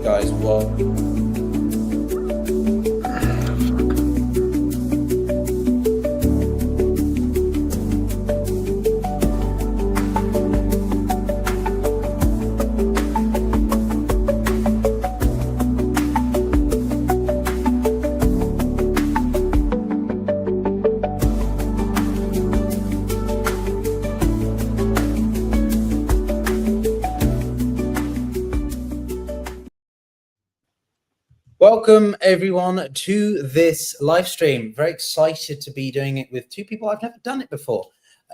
Guys, well, welcome everyone to this live stream. Very excited to be doing it with two people. I've never done it before.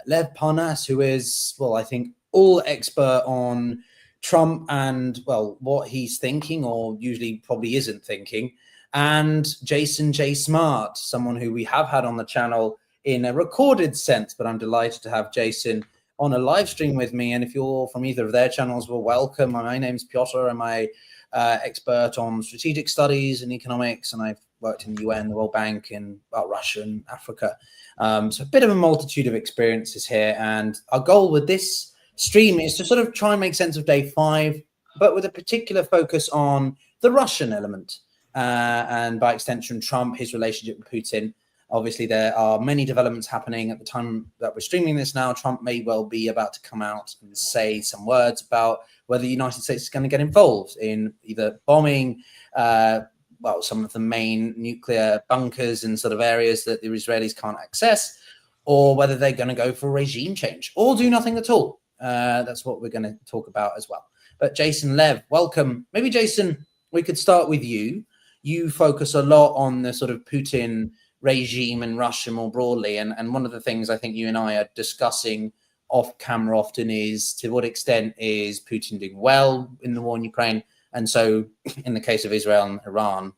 Lev Parnas, who is, well, I think all expert on Trump and, well, what he's thinking or usually probably isn't thinking. And Jason J. Smart, someone who we have had on the channel in a recorded sense, but I'm delighted to have Jason on a live stream with me. And if you're from either of their channels, well, welcome. My name's Piotr, and I expert on strategic studies and economics, and I've worked in the UN, the World Bank, and Russia and Africa. So a bit of a multitude of experiences here. And our goal with this stream is to sort of try and make sense of day 5, but with a particular focus on the Russian element and by extension, Trump, his relationship with Putin. Obviously, there are many developments happening at the time that we're streaming this now. Trump may well be about to come out and say some words about whether the United States is going to get involved in either bombing, some of the main nuclear bunkers and sort of areas that the Israelis can't access, or whether they're going to go for regime change or do nothing at all. That's what we're going to talk about as well. But Jason, Lev, welcome. Maybe, Jason, we could start with you. You focus a lot on the sort of Putin regime and Russia more broadly. And one of the things I think you and I are discussing off camera often is, to what extent is Putin doing well in the war in Ukraine? And so in the case of Israel and Iran,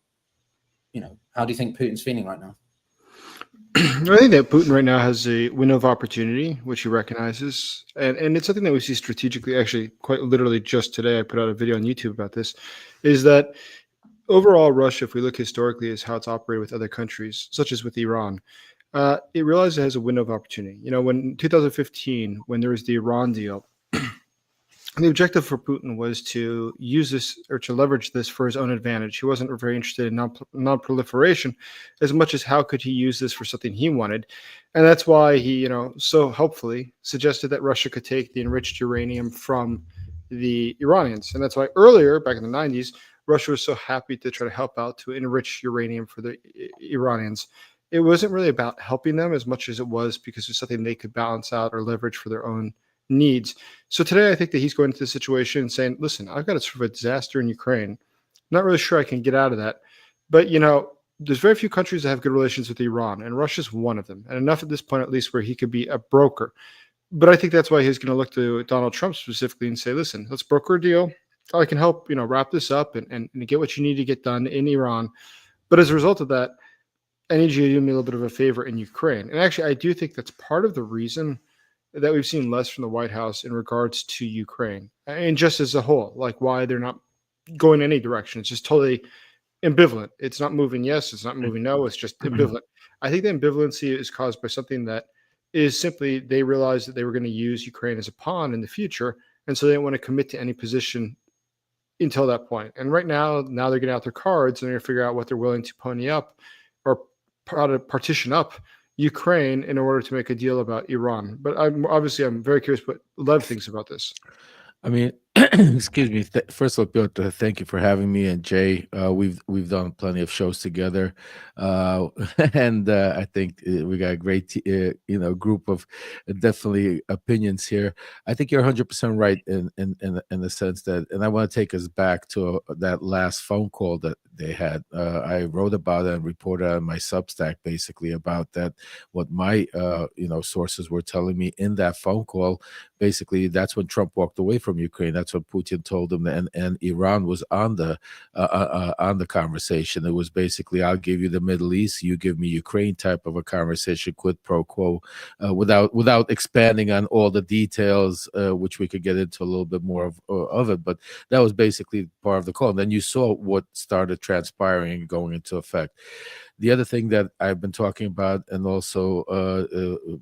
how do you think Putin's feeling right now? I think that Putin right now has a window of opportunity, which he recognizes. And it's something that we see strategically, actually, quite literally just today. I put out a video on YouTube about this, is that overall, Russia, if we look historically, is how it's operated with other countries, such as with Iran. It realizes it has a window of opportunity. When in 2015, when there was the Iran deal, the objective for Putin was to use this or to leverage this for his own advantage. He wasn't very interested in non-proliferation as much as how could he use this for something he wanted. And that's why he, so helpfully suggested that Russia could take the enriched uranium from the Iranians. And that's why earlier, back in the 90s, Russia was so happy to try to help out to enrich uranium for the Iranians. It wasn't really about helping them as much as it was because it's something they could balance out or leverage for their own needs. So today, I think that he's going into the situation and saying, listen, I've got a sort of a disaster in Ukraine. I'm not really sure I can get out of that. But, there's very few countries that have good relations with Iran, and Russia's one of them. And enough at this point, at least, where he could be a broker. But I think that's why he's going to look to Donald Trump specifically and say, listen, let's broker a deal. I can help, wrap this up and get what you need to get done in Iran. But as a result of that, I need you to do me a little bit of a favor in Ukraine. And actually, I do think that's part of the reason that we've seen less from the White House in regards to Ukraine and just as a whole, like why they're not going any direction. It's just totally ambivalent. It's not moving yes, it's not moving no, it's just ambivalent. I think the ambivalency is caused by something that is simply they realized that they were going to use Ukraine as a pawn in the future, and so they didn't want to commit to any position until that point. And right now they're getting out their cards and they're going to figure out what they're willing to pony up or partition up Ukraine in order to make a deal about Iran. But I'm very curious what Lev thinks about this. I mean, excuse me. First of all, Piotr, thank you for having me. And Jay, we've done plenty of shows together, and I think we got a great, group of definitely opinions here. I think you're 100% right in the sense that, and I want to take us back to that last phone call that they had. I wrote about it and reported on my Substack basically about that. What my sources were telling me in that phone call. Basically, that's when Trump walked away from Ukraine. That's what Putin told him, and Iran was on the conversation. It was basically, I'll give you the Middle East, you give me Ukraine type of a conversation, quid pro quo, without expanding on all the details, which we could get into a little bit more of it. But that was basically part of the call. And then you saw what started transpiring and going into effect. The other thing that I've been talking about, and also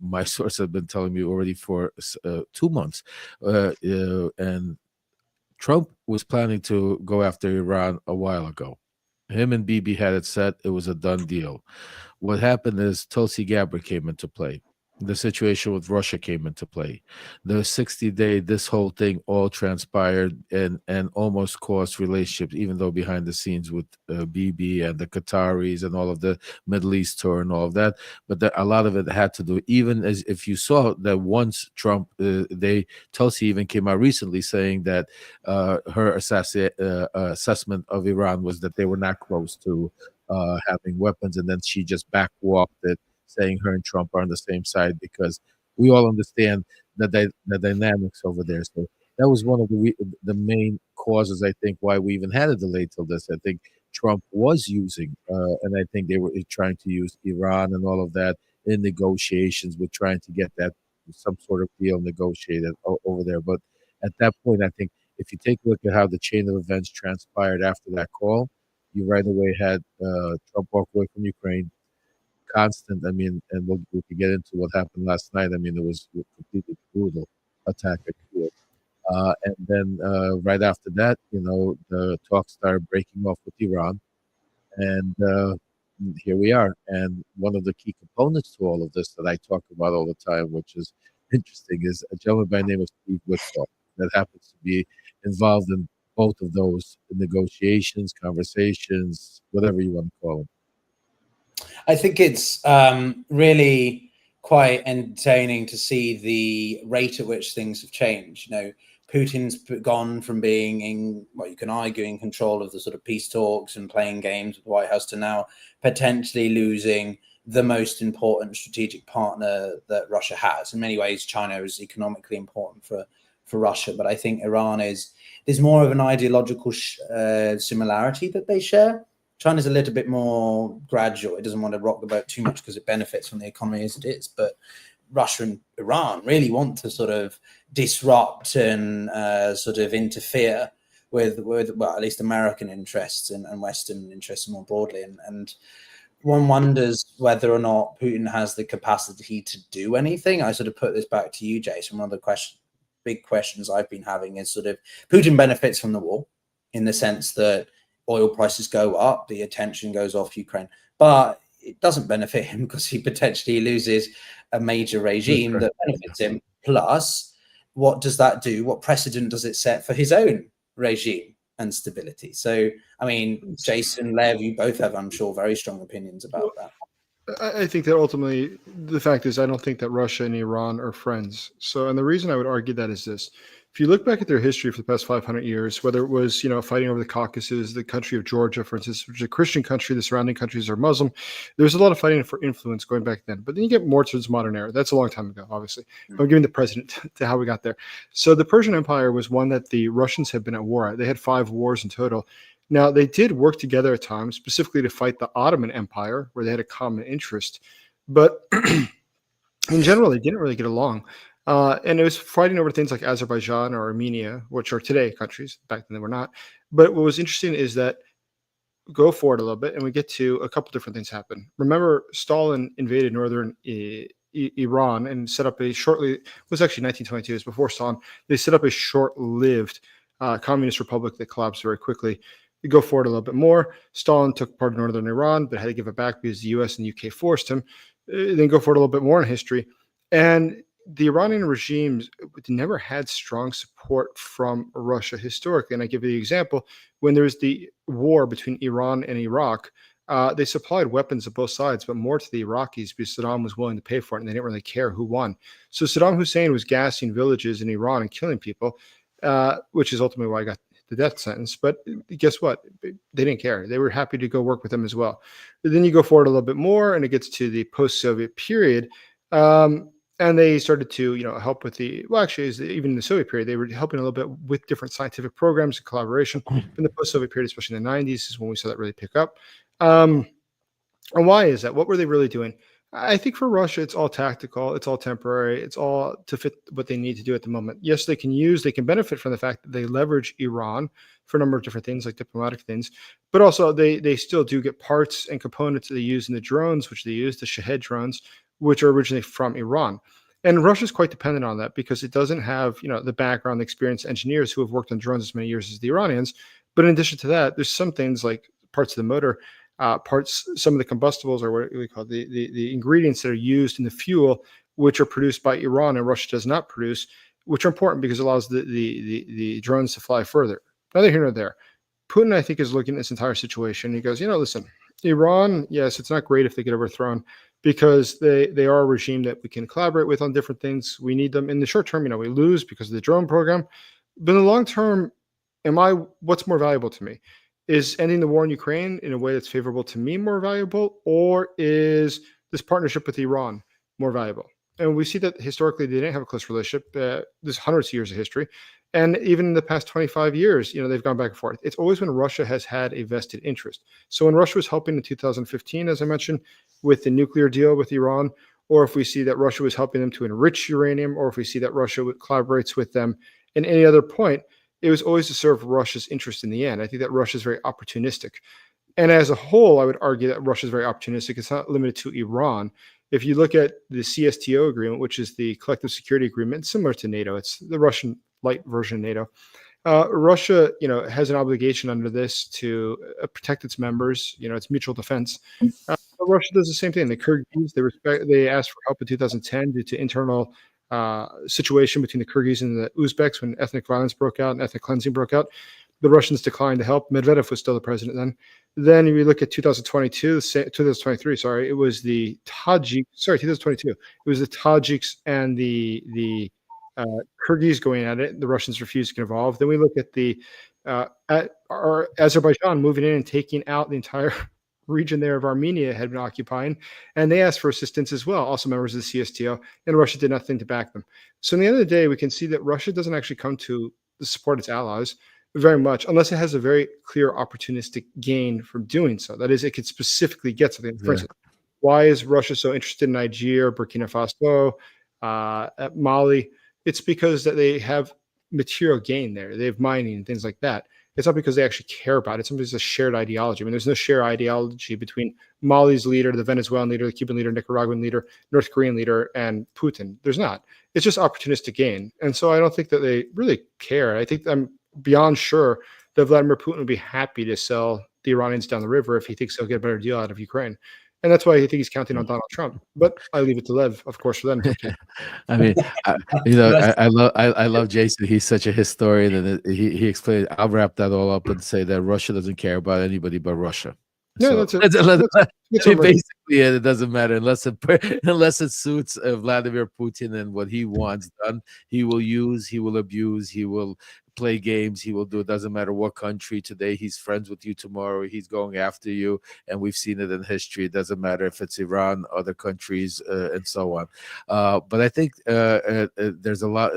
my source have been telling me already for 2 months, and Trump was planning to go after Iran a while ago. Him and Bibi had it set. It was a done deal. What happened is Tulsi Gabbard came into play. The situation with Russia came into play. The 60-day, this whole thing all transpired and almost caused relationships, even though behind the scenes with Bibi and the Qataris and all of the Middle East tour and all of that. But a lot of it had to do, even as if you saw that once Trump, Tulsi even came out recently saying that her assessment of Iran was that they were not close to having weapons, and then she just backwalked it, saying her and Trump are on the same side because we all understand the dynamics over there. So that was one of the main causes, I think, why we even had a delay till this. I think Trump was using, and I think they were trying to use Iran and all of that in negotiations with trying to get that some sort of deal negotiated over there. But at that point, I think if you take a look at how the chain of events transpired after that call, you right away had Trump walk away from Ukraine. Constant, I mean, and we could get into what happened last night. I mean, it was a completely brutal attack at Kyiv. And then right after that, the talks started breaking off with Iran. And here we are. And one of the key components to all of this that I talk about all the time, which is interesting, is a gentleman by the name of Steve Witkoff that happens to be involved in both of those negotiations, conversations, whatever you want to call them. I think it's really quite entertaining to see the rate at which things have changed. Putin's gone from being in what you can argue in control of the sort of peace talks and playing games with the White House to now potentially losing the most important strategic partner that Russia has. In many ways, China is economically important for Russia, but I think Iran there's more of an ideological similarity that they share. China's a little bit more gradual. It doesn't want to rock the boat too much because it benefits from the economy as it is. But Russia and Iran really want to sort of disrupt and sort of interfere with well, at least American interests and Western interests more broadly. And one wonders whether or not Putin has the capacity to do anything. I sort of put this back to you, Jason. One of the big questions I've been having is sort of Putin benefits from the war in the sense that oil prices go up, the attention goes off Ukraine, but it doesn't benefit him because he potentially loses a major regime that benefits him. Plus, what does that do? What precedent does it set for his own regime and stability? So, I mean, Jason, Lev, you both have, I'm sure, very strong opinions about that. I think that ultimately the fact is I don't think that Russia and Iran are friends. So, and the reason I would argue that is this. If you look back at their history for the past 500 years, whether it was, fighting over the Caucasus, the country of Georgia, for instance, which is a Christian country, the surrounding countries are Muslim, there's a lot of fighting for influence going back then. But then you get more towards modern era. That's a long time ago, obviously. I'm giving the president to how we got there. So the Persian Empire was one that the Russians had been at war at. They had 5 wars in total. Now, they did work together at times, specifically to fight the Ottoman Empire, where they had a common interest. But in general, they didn't really get along. And it was fighting over things like Azerbaijan or Armenia, which are today countries. Back then they were not. But what was interesting is that go forward a little bit and we get to a couple different things happen. Remember, Stalin invaded northern Iran and set up it was actually 1922, it was before Stalin. They set up a short-lived communist republic that collapsed very quickly. You go forward a little bit more. Stalin took part of northern Iran, but had to give it back because the US and the UK forced him. Then go forward a little bit more in history. And the Iranian regimes never had strong support from Russia historically. And I give you the example, when there was the war between Iran and Iraq, they supplied weapons of both sides, but more to the Iraqis because Saddam was willing to pay for it and they didn't really care who won. So Saddam Hussein was gassing villages in Iran and killing people, which is ultimately why I got the death sentence. But guess what? They didn't care. They were happy to go work with them as well. But then you go forward a little bit more and it gets to the post-Soviet period. And they started to, help with even in the Soviet period, they were helping a little bit with different scientific programs and collaboration. In the post-Soviet period, especially in the 90s, is when we saw that really pick up. And why is that? What were they really doing? I think for Russia, it's all tactical. It's all temporary. It's all to fit what they need to do at the moment. Yes, they can benefit from the fact that they leverage Iran for a number of different things, like diplomatic things, but also they still do get parts and components that they use in the drones, which they use, the Shahed drones, which are originally from Iran. And Russia's quite dependent on that because it doesn't have, the background, experienced engineers who have worked on drones as many years as the Iranians. But in addition to that, there's some things like parts of the motor, some of the combustibles, or what we call the ingredients that are used in the fuel, which are produced by Iran and Russia does not produce, which are important because it allows the drones to fly further. Neither here nor there. Putin, I think, is looking at this entire situation. He goes, listen, Iran, yes, it's not great if they get overthrown because they are a regime that we can collaborate with on different things. We need them in the short term. We lose because of the drone program, but in the long term, what's more valuable to me? Is ending the war in Ukraine in a way that's favorable to me more valuable, or is this partnership with Iran more valuable? And we see that historically they didn't have a close relationship. There's hundreds of years of history. And even in the past 25 years, they've gone back and forth. It's always when Russia has had a vested interest. So when Russia was helping in 2015, as I mentioned, with the nuclear deal with Iran, or if we see that Russia was helping them to enrich uranium, or if we see that Russia collaborates with them in any other point, it was always to serve Russia's interest in the end. I think that Russia is very opportunistic. And as a whole, I would argue that Russia is very opportunistic. It's not limited to Iran. If you look at the CSTO agreement, which is the collective security agreement, similar to NATO, it's the Russian light version of NATO. Russia, has an obligation under this to protect its members. It's mutual defense. Russia does the same thing. The Kyrgyz, they asked for help in 2010 due to internal situation between the Kyrgyz and the Uzbeks when ethnic violence broke out and ethnic cleansing broke out. The Russians declined to help. Medvedev was still the president then. Then we look at 2023, sorry, it was the 2022. It was the Tajiks and the Kyrgyz going at it. The Russians refused to get involved. Then we look at our Azerbaijan moving in and taking out the entire region there of Armenia had been occupying, and they asked for assistance as well, also members of the CSTO, and Russia did nothing to back them. So in the end of the day, we can see that Russia doesn't actually come to support its allies very much unless it has a very clear opportunistic gain from doing so. That is, it could specifically get something. For instance, why is Russia so interested in Nigeria, Burkina Faso, Mali? It's because that they have material gain there. They have mining and things like that. It's not because they actually care about it. It's something that's a shared ideology. I mean, there's no shared ideology between Mali's leader, the Venezuelan leader, the Cuban leader, Nicaraguan leader, North Korean leader, and Putin. There's not. It's just opportunistic gain. And so I don't think that they really care. I think I'm beyond sure that Vladimir Putin would be happy to sell the Iranians down the river if he thinks they'll get a better deal out of Ukraine. And that's why I think he's counting on Donald Trump. But I leave it to Lev, of course, for them. I mean, I love Jason. He's such a historian, and he explained. I'll wrap that all up and say that Russia doesn't care about anybody but Russia. Yeah, So, that's it. basically, it doesn't matter unless it suits Vladimir Putin and what he wants done. He will use, he will abuse, he will play games, he will do. It doesn't matter what country. Today he's friends with you, tomorrow he's going after you, and we've seen it in history. It doesn't matter if it's Iran, other countries, and so on. But I think there's a lot.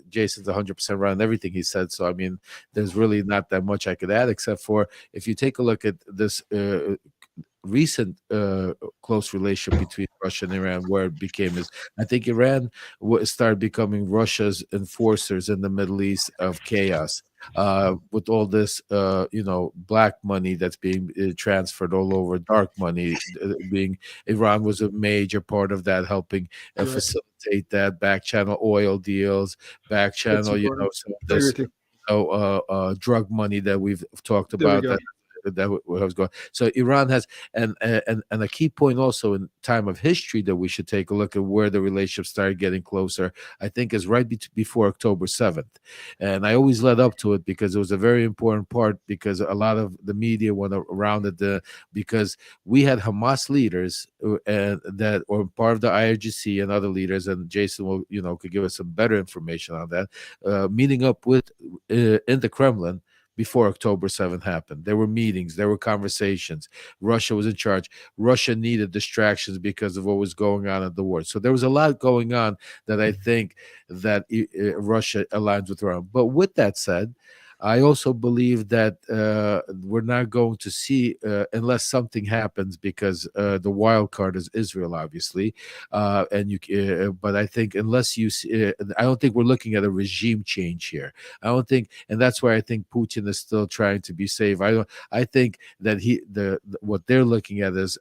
Jason's 100% right on everything he said. So I mean, there's really not that much I could add, except for if you take a look at this recent close relationship between Russia and Iran, where it became is, I think Iran started becoming Russia's enforcers in the Middle East of chaos, with all this, black money that's being transferred all over, dark money being, Iran was a major part of that, helping facilitate that, back channel oil deals, back channel, some of this, drug money that we've talked about. That was going. So Iran has, and a key point also in time of history that we should take a look at where the relationship started getting closer, I think, is right before October 7th. And I always led up to it because it was a very important part, because a lot of the media went around it, because we had Hamas leaders and that, or part of the IRGC and other leaders, and Jason will, could give us some better information on that, meeting up with in the Kremlin before October 7th happened. There were meetings, there were conversations. Russia was in charge. Russia needed distractions because of what was going on at the war. So there was a lot going on that I think that Russia aligns with Iran. But with that said, I also believe that we're not going to see unless something happens, because the wild card is Israel, obviously, but I think unless you see, I don't think we're looking at a regime change here. I don't think, and that's why I think Putin is still trying to be safe. I think that what they're looking at is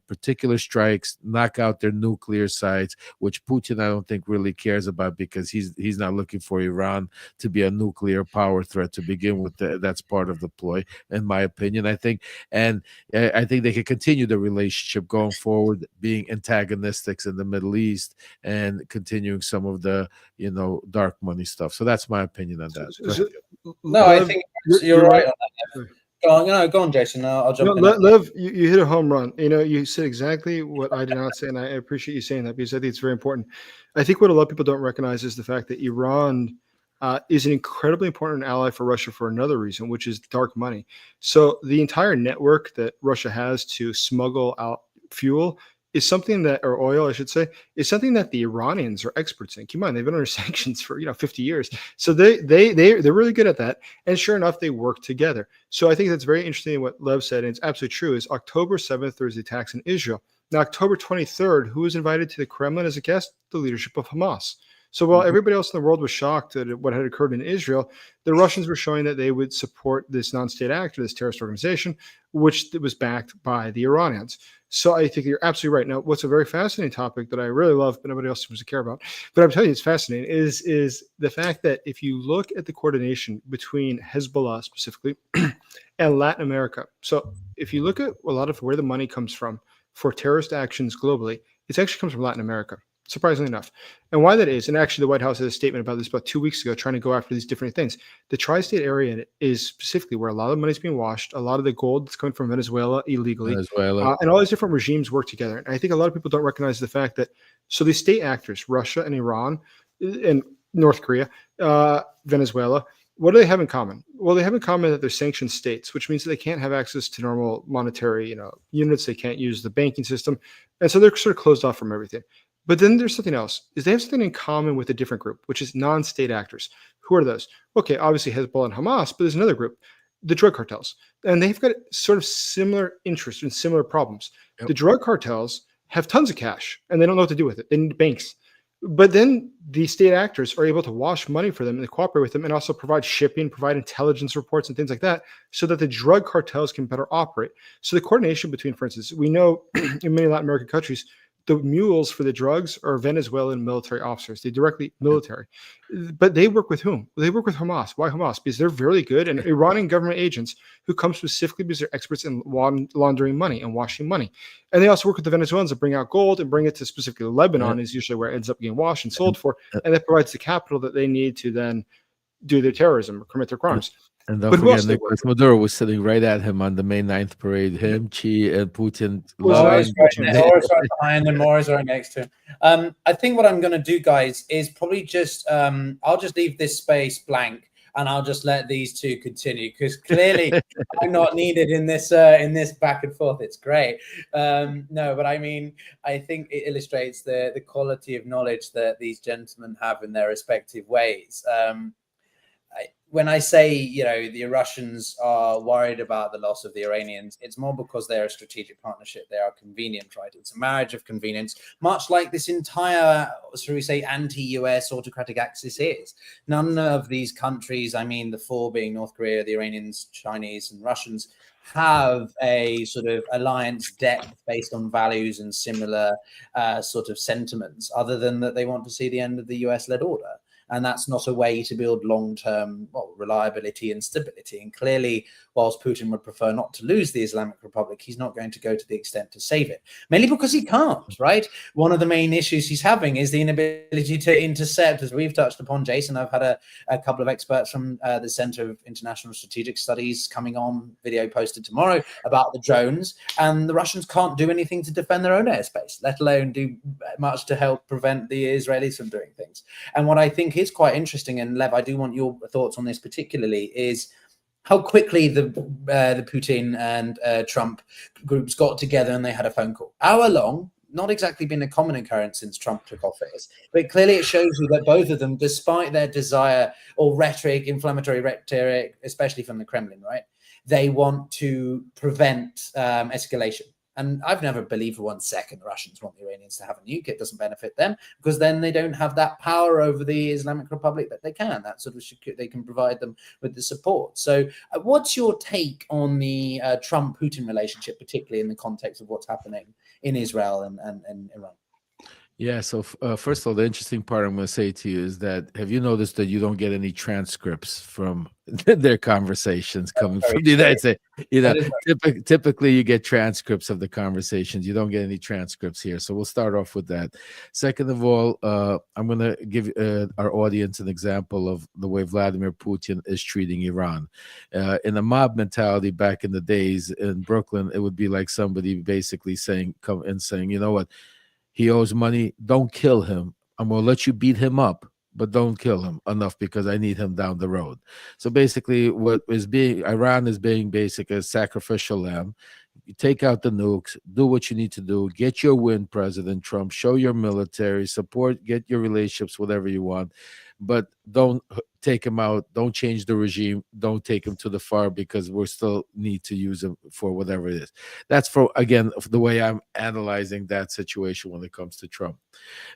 particular strikes, knock out their nuclear sites, which Putin I don't think really cares about, because he's not looking for Iran to be a nuclear power threat to begin with. That's part of the ploy, in my opinion. I think, and I think they can continue the relationship going forward, being antagonistics in the Middle East and continuing some of the dark money stuff. So that's my opinion on that. No, I think you're right on that. Go on, Jason. I'll jump in. Lev, you hit a home run. You said exactly what I did not say, and I appreciate you saying that, because I think it's very important. I think what a lot of people don't recognize is the fact that Iran is an incredibly important ally for Russia for another reason, which is dark money. So the entire network that Russia has to smuggle out fuel is something that, or oil, I should say, is something that the Iranians are experts in. Keep in mind, they've been under sanctions for 50 years, so they're really good at that. And sure enough, they work together. So I think that's very interesting what Lev said, and it's absolutely true. Is October 7th there was the attacks in Israel. Now October 23rd, who was invited to the Kremlin as a guest? The leadership of Hamas. So while everybody else in the world was shocked at what had occurred in Israel, the Russians were showing that they would support this non-state actor, this terrorist organization, which was backed by the Iranians. So I think you're absolutely right. Now, what's a very fascinating topic that I really love, but nobody else seems to care about, but I'm telling you it's fascinating, is the fact that if you look at the coordination between Hezbollah specifically and Latin America. So if you look at a lot of where the money comes from for terrorist actions globally, it actually comes from Latin America, surprisingly enough. And why that is, and actually the White House had a statement about this about 2 weeks ago, trying to go after these different things. The tri-state area is specifically where a lot of the money is being washed, a lot of the gold that's coming from Venezuela illegally, and all these different regimes work together. And I think a lot of people don't recognize the fact that, so these state actors, Russia and Iran and North Korea, Venezuela, what do they have in common? Well, they have in common that they're sanctioned states, which means that they can't have access to normal monetary units. They can't use the banking system. And so they're sort of closed off from everything. But then there's something else, is they have something in common with a different group, which is non-state actors. Who are those? Okay, obviously Hezbollah and Hamas, but there's another group, the drug cartels. And they've got sort of similar interests and similar problems. Yep. The drug cartels have tons of cash, and they don't know what to do with it. They need banks. But then the state actors are able to wash money for them and cooperate with them, and also provide shipping, provide intelligence reports and things like that, so that the drug cartels can better operate. So the coordination between, for instance, we know in many Latin American countries, the mules for the drugs are Venezuelan military officers. They directly military. But they work with whom? They work with Hamas. Why Hamas? Because they're very good, and Iranian government agents who come specifically because they're experts in laundering money and washing money. And they also work with the Venezuelans to bring out gold and bring it to specifically Lebanon, is usually where it ends up getting washed and sold for. And that provides the capital that they need to then do their terrorism or commit their crimes. And don't forget, Nicolas Maduro was sitting right at him on the May 9th parade. Him, Xi, and Putin. Always right behind him, always right next to him. I think what I'm going to do, guys, is probably just I'll just leave this space blank, and I'll just let these two continue, because clearly I'm not needed in this back and forth. It's great. No, but I mean, I think it illustrates the quality of knowledge that these gentlemen have in their respective ways. When I say, the Russians are worried about the loss of the Iranians, it's more because they're a strategic partnership. They are convenient, right? It's a marriage of convenience, much like this entire, shall we say, anti-US autocratic axis is. None of these countries, I mean, the four being North Korea, the Iranians, Chinese, and Russians, have a sort of alliance depth based on values and similar sort of sentiments, other than that they want to see the end of the US-led order. And that's not a way to build long-term reliability and stability. And clearly, whilst Putin would prefer not to lose the Islamic Republic, he's not going to go to the extent to save it, mainly because he can't, right? One of the main issues he's having is the inability to intercept, as we've touched upon, Jason. I've had a couple of experts from the Center of International Strategic Studies coming on, video posted tomorrow, about the drones, and the Russians can't do anything to defend their own airspace, let alone do much to help prevent the Israelis from doing things. And what I think is quite interesting, and Lev, I do want your thoughts on this particularly, is how quickly the Putin and Trump groups got together and they had a phone call. Hour long, not exactly been a common occurrence since Trump took office. But clearly it shows you that both of them, despite their desire or rhetoric, inflammatory rhetoric, especially from the Kremlin, right, they want to prevent escalation. And I've never believed for 1 second the Russians want the Iranians to have a nuke. It doesn't benefit them, because then they don't have that power over the Islamic Republic that they can. That sort of they can provide them with the support. So what's your take on the Trump-Putin relationship, particularly in the context of what's happening in Israel and Iran? Yeah. So first of all, the interesting part I'm going to say to you is that, have you noticed that you don't get any transcripts from their conversations coming from the United States? You know, typically you get transcripts of the conversations. You don't get any transcripts here. So we'll start off with that. Second of all, I'm going to give our audience an example of the way Vladimir Putin is treating Iran. In a mob mentality back in the days in Brooklyn, it would be like somebody basically saying, you know what? He owes money. Don't kill him. I'm going to let you beat him up, but don't kill him enough because I need him down the road. So basically Iran is being basically a sacrificial lamb. You take out the nukes, do what you need to do, get your win, President Trump, show your military support, get your relationships, whatever you want, but don't take him out. Don't change the regime. Don't take him to the far, because we still need to use him for whatever it is. That's again, the way I'm analyzing that situation when it comes to Trump.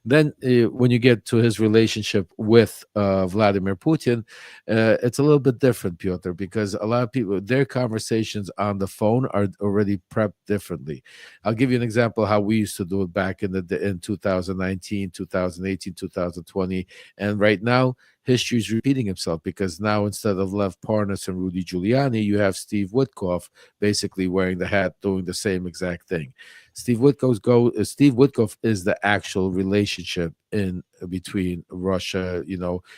Then when you get to his relationship with Vladimir Putin, it's a little bit different, Piotr, because a lot of people, their conversations on the phone are already prepped differently. I'll give you an example of how we used to do it back in 2019, 2018, 2020. And right now, history is repeating himself, because now instead of Lev Parnas and Rudy Giuliani, you have Steve Witkoff basically wearing the hat, doing the same exact thing. Steve Witkoff is the actual relationship in between Russia,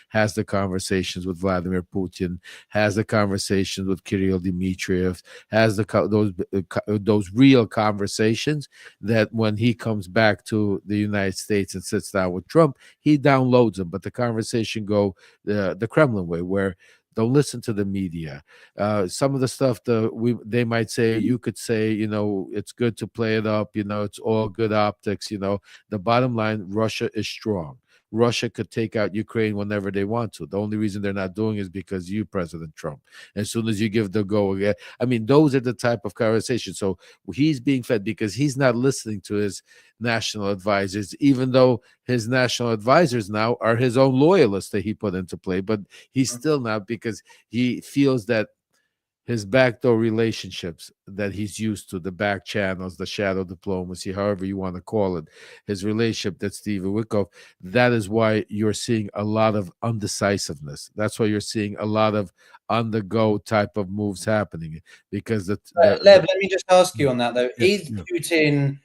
has the conversations with Vladimir Putin, has the conversations with Kirill Dmitriev, has those real conversations that when he comes back to the United States and sits down with Trump, he downloads them. But the conversation go the Kremlin way, where don't listen to the media. Some of the stuff they might say, you could say, it's good to play it up, it's all good optics. The bottom line, Russia is strong. Russia could take out Ukraine whenever they want to. The only reason they're not doing is because you, President Trump. As soon as you give the go again, I mean, those are the type of conversations. So he's being fed because he's not listening to his national advisors, even though his national advisors now are his own loyalists that he put into play. But he's still not, because he feels that his backdoor relationships that he's used to, the back channels, the shadow diplomacy, however you want to call it, his relationship that Stephen Witkoff, that is why you're seeing a lot of undecisiveness. That's why you're seeing a lot of on-the-go type of moves happening. Because Lev, let me just ask you on that, though. Is Putin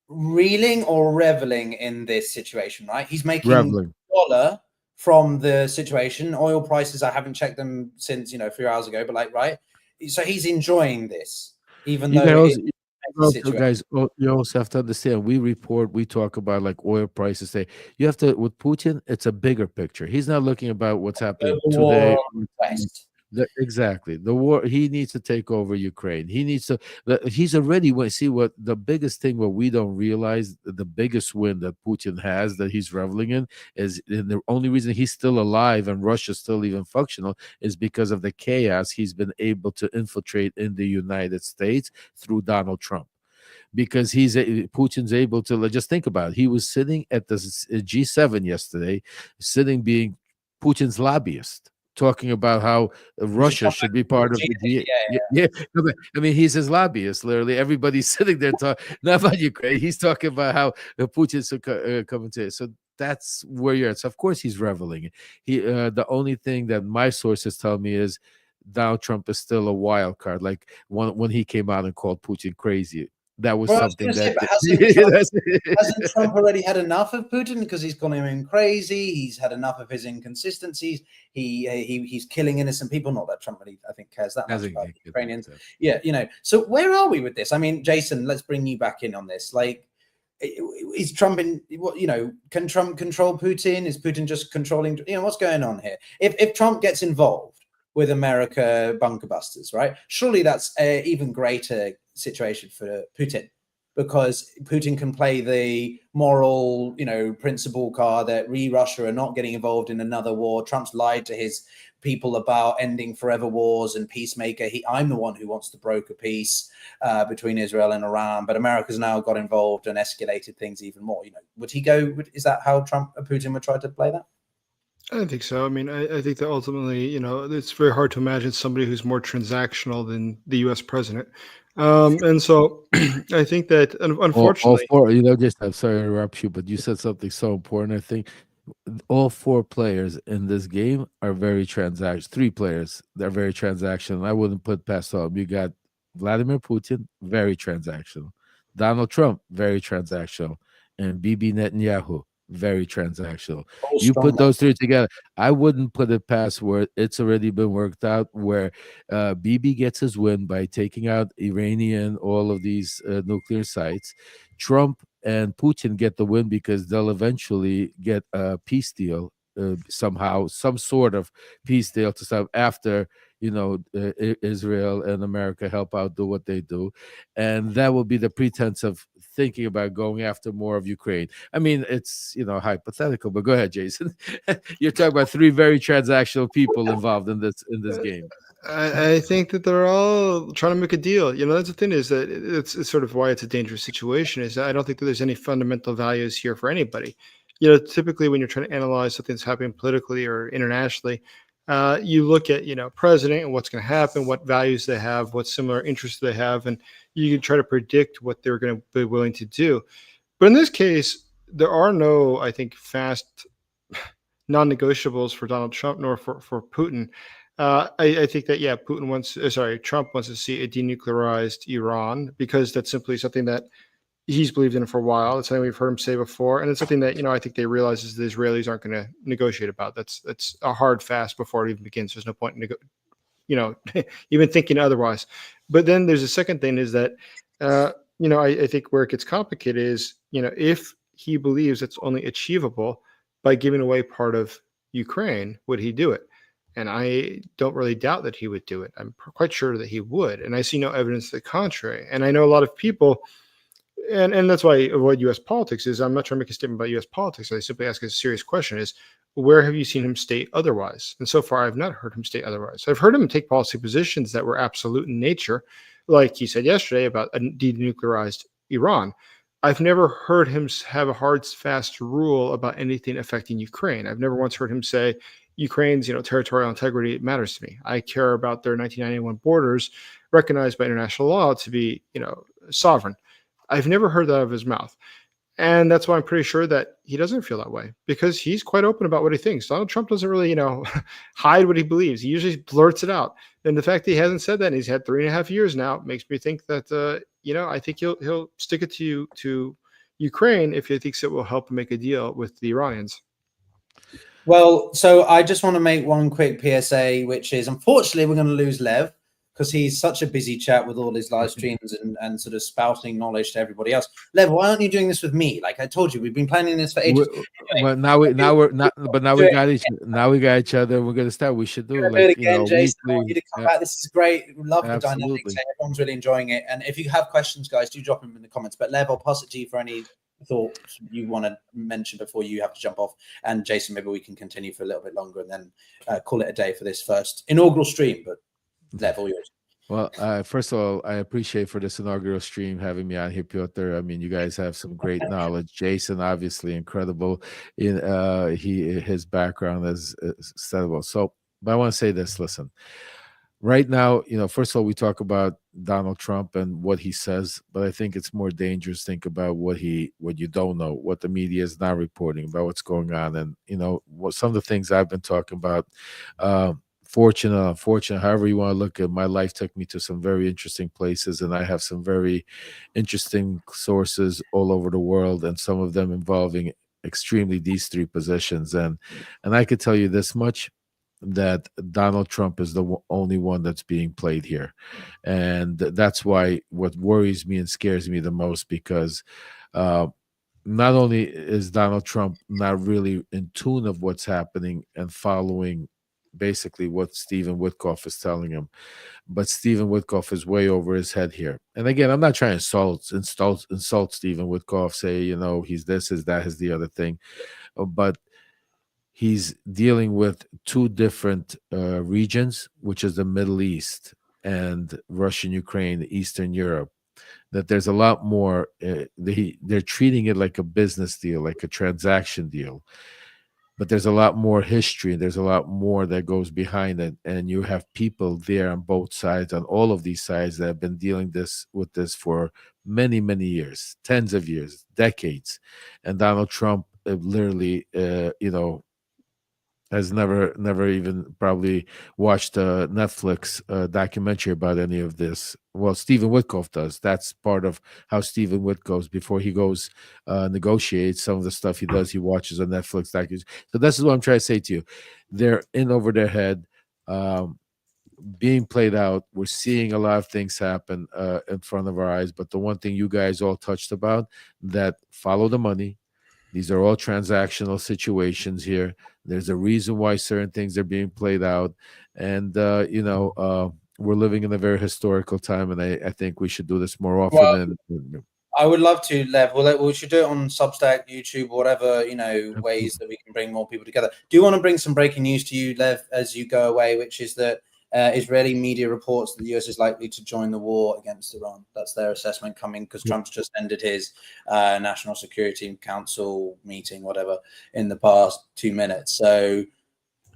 reeling or reveling in this situation, right? He's making dollar from the situation. Oil prices, I haven't checked them since, a few hours ago, but right? So he's enjoying this, even though guys, you also have to understand, we talk about like oil prices. With Putin, it's a bigger picture. He's not looking about what's happening today. Exactly. The war, he needs to take over Ukraine. He needs to, he's already, see what the biggest thing, what we don't realize, the biggest win that Putin has that he's reveling in is, and the only reason he's still alive and Russia's still even functional is because of the chaos he's been able to infiltrate in the United States through Donald Trump. Because Putin's able to, just think about it. He was sitting at the G7 yesterday, being Putin's lobbyist, talking about how Russia should be part of the yeah. I mean, he's his lobbyist. Literally, everybody's sitting there talking not about Ukraine. He's talking about how Putin's coming to it. So that's where you're at. So of course he's reveling. The only thing that my sources tell me is Donald Trump is still a wild card. Like when he came out and called Putin crazy. That was something hasn't Trump already had enough of Putin, because he's gone him crazy? He's had enough of his inconsistencies. He's killing innocent people. Not that Trump really, I think, cares that much about Ukrainians. Yeah, So where are we with this? I mean, Jason, let's bring you back in on this. Like, is Trump in? Can Trump control Putin? Is Putin just controlling? What's going on here? If Trump gets involved with America bunker busters, right? Surely that's an even greater situation for Putin. because Putin can play the moral, principle card that Russia are not getting involved in another war. Trump's lied to his people about ending forever wars and peacemaker. I'm the one who wants to broker peace between Israel and Iran, but America's now got involved and escalated things even more. Would he go? Is that how Putin would try to play that? I don't think so. I mean, I think that ultimately, it's very hard to imagine somebody who's more transactional than the U.S. president. And so I think that, All unfortunately, four, just I'm sorry to interrupt you, but you said something so important. I think all four players in this game are very transaction. Three players, they're very transactional. I wouldn't put past all. You got Vladimir Putin, very transactional. Donald Trump, very transactional, and Bibi Netanyahu, very transactional. All You strong put those three together, I wouldn't put it past where it's already been worked out. Where Bibi gets his win by taking out Iranian, all of these nuclear sites. Trump and Putin get the win because they'll eventually get a peace deal somehow, some sort of peace deal to stop after Israel and America help out do what they do, and that will be the pretense of thinking about going after more of Ukraine. I mean, it's hypothetical, but go ahead, Jason. You're talking about three very transactional people involved in this game. I think that they're all trying to make a deal. That's the thing, is that it's sort of why it's a dangerous situation, is that I don't think that there's any fundamental values here for anybody. Typically when you're trying to analyze something that's happening politically or internationally, you look at, president and what's going to happen, what values they have, what similar interests they have, and you can try to predict what they're going to be willing to do. But in this case, there are no, I think, fast non-negotiables for Donald Trump nor for Putin. I think that, yeah, Trump wants to see a denuclearized Iran, because that's simply something that he's believed in for a while. It's something we've heard him say before, and it's something that I think they realize is the Israelis aren't going to negotiate about. That's a hard fast before it even begins. There's no point in even thinking otherwise. But then there's a second thing, is that I think where it gets complicated is if he believes it's only achievable by giving away part of Ukraine, would he do it? And I don't really doubt that he would do it. I'm quite sure that he would. And I see no evidence to the contrary. And I know a lot of people, and that's why I avoid U.S. politics, is I'm not trying to make a statement about U.S. politics. I simply ask a serious question, is where have you seen him state otherwise? And so far, I've not heard him state otherwise. I've heard him take policy positions that were absolute in nature, like he said yesterday about a denuclearized Iran. I've never heard him have a hard, fast rule about anything affecting Ukraine. I've never once heard him say, Ukraine's territorial integrity matters to me. I care about their 1991 borders, recognized by international law to be sovereign. I've never heard that out of his mouth. And that's why I'm pretty sure that he doesn't feel that way, because he's quite open about what he thinks. Donald Trump doesn't really, hide what he believes. He usually blurts it out. And the fact that he hasn't said that, and he's had 3.5 years now, makes me think that, I think he'll stick it to Ukraine if he thinks it will help him make a deal with the Iranians. Well, so I just want to make one quick PSA, which is, unfortunately, we're going to lose Lev, because he's such a busy chat with all his live streams and sort of spouting knowledge to everybody else. Lev, why aren't you doing this with me? Like I told you, we've been planning this for ages. Well, now we got each other. We're gonna start. We should do it again, Jason. I want you weekly. to come back. This is great. We love the Absolutely. dynamics. Everyone's really enjoying it. And if you have questions, guys, do drop them in the comments. But Lev, I'll pass it to you for any thoughts you want to mention before you have to jump off. And Jason, maybe we can continue for a little bit longer and then call it a day for this first inaugural stream. But Lev, all yours. Well, first of all, I appreciate for this inaugural stream having me on here, Piotr. I mean, you guys have some great knowledge. Jason, obviously, incredible in his background as incredible. So, but I want to say this. Listen, right now, first of all, we talk about Donald Trump and what he says, but I think it's more dangerous to think about what you don't know, what the media is not reporting about, what's going on, and what some of the things I've been talking about. Fortunate, unfortunate, however you want to look at it, my life took me to some very interesting places, and I have some very interesting sources all over the world, and some of them involving extremely these three positions. And I could tell you this much, that Donald Trump is the only one that's being played here. And that's why what worries me and scares me the most, because not only is Donald Trump not really in tune of what's happening and following basically what Stephen Witkoff is telling him. But Stephen Witkoff is way over his head here. And again, I'm not trying to insult Stephen Witkoff, say, he's this, is that, is the other thing. But he's dealing with two different regions, which is the Middle East and Russian Ukraine, Eastern Europe. That there's a lot more. They're treating it like a business deal, like a transaction deal. But there's a lot more history, and there's a lot more that goes behind it. And you have people there on both sides, on all of these sides, that have been dealing with this for many, many years, tens of years, decades. And Donald Trump literally, has never even probably watched a Netflix documentary about any of this. Well, Stephen Witkoff does. That's part of how Stephen Witkoff, before he goes negotiates some of the stuff he does, he watches a Netflix documentary. So this is what I'm trying to say to you. They're in over their head, being played out. We're seeing a lot of things happen in front of our eyes. But the one thing you guys all touched about, that follow the money. These are all transactional situations here. There's a reason why certain things are being played out. And, we're living in a very historical time. And I think we should do this more often. Well, I would love to, Lev. We should do it on Substack, YouTube, whatever, ways that we can bring more people together. Do you want to bring some breaking news to you, Lev, as you go away, which is that Israeli media reports that the US is likely to join the war against Iran. That's their assessment coming because Trump's just ended his National Security Council meeting, whatever, in the past 2 minutes. So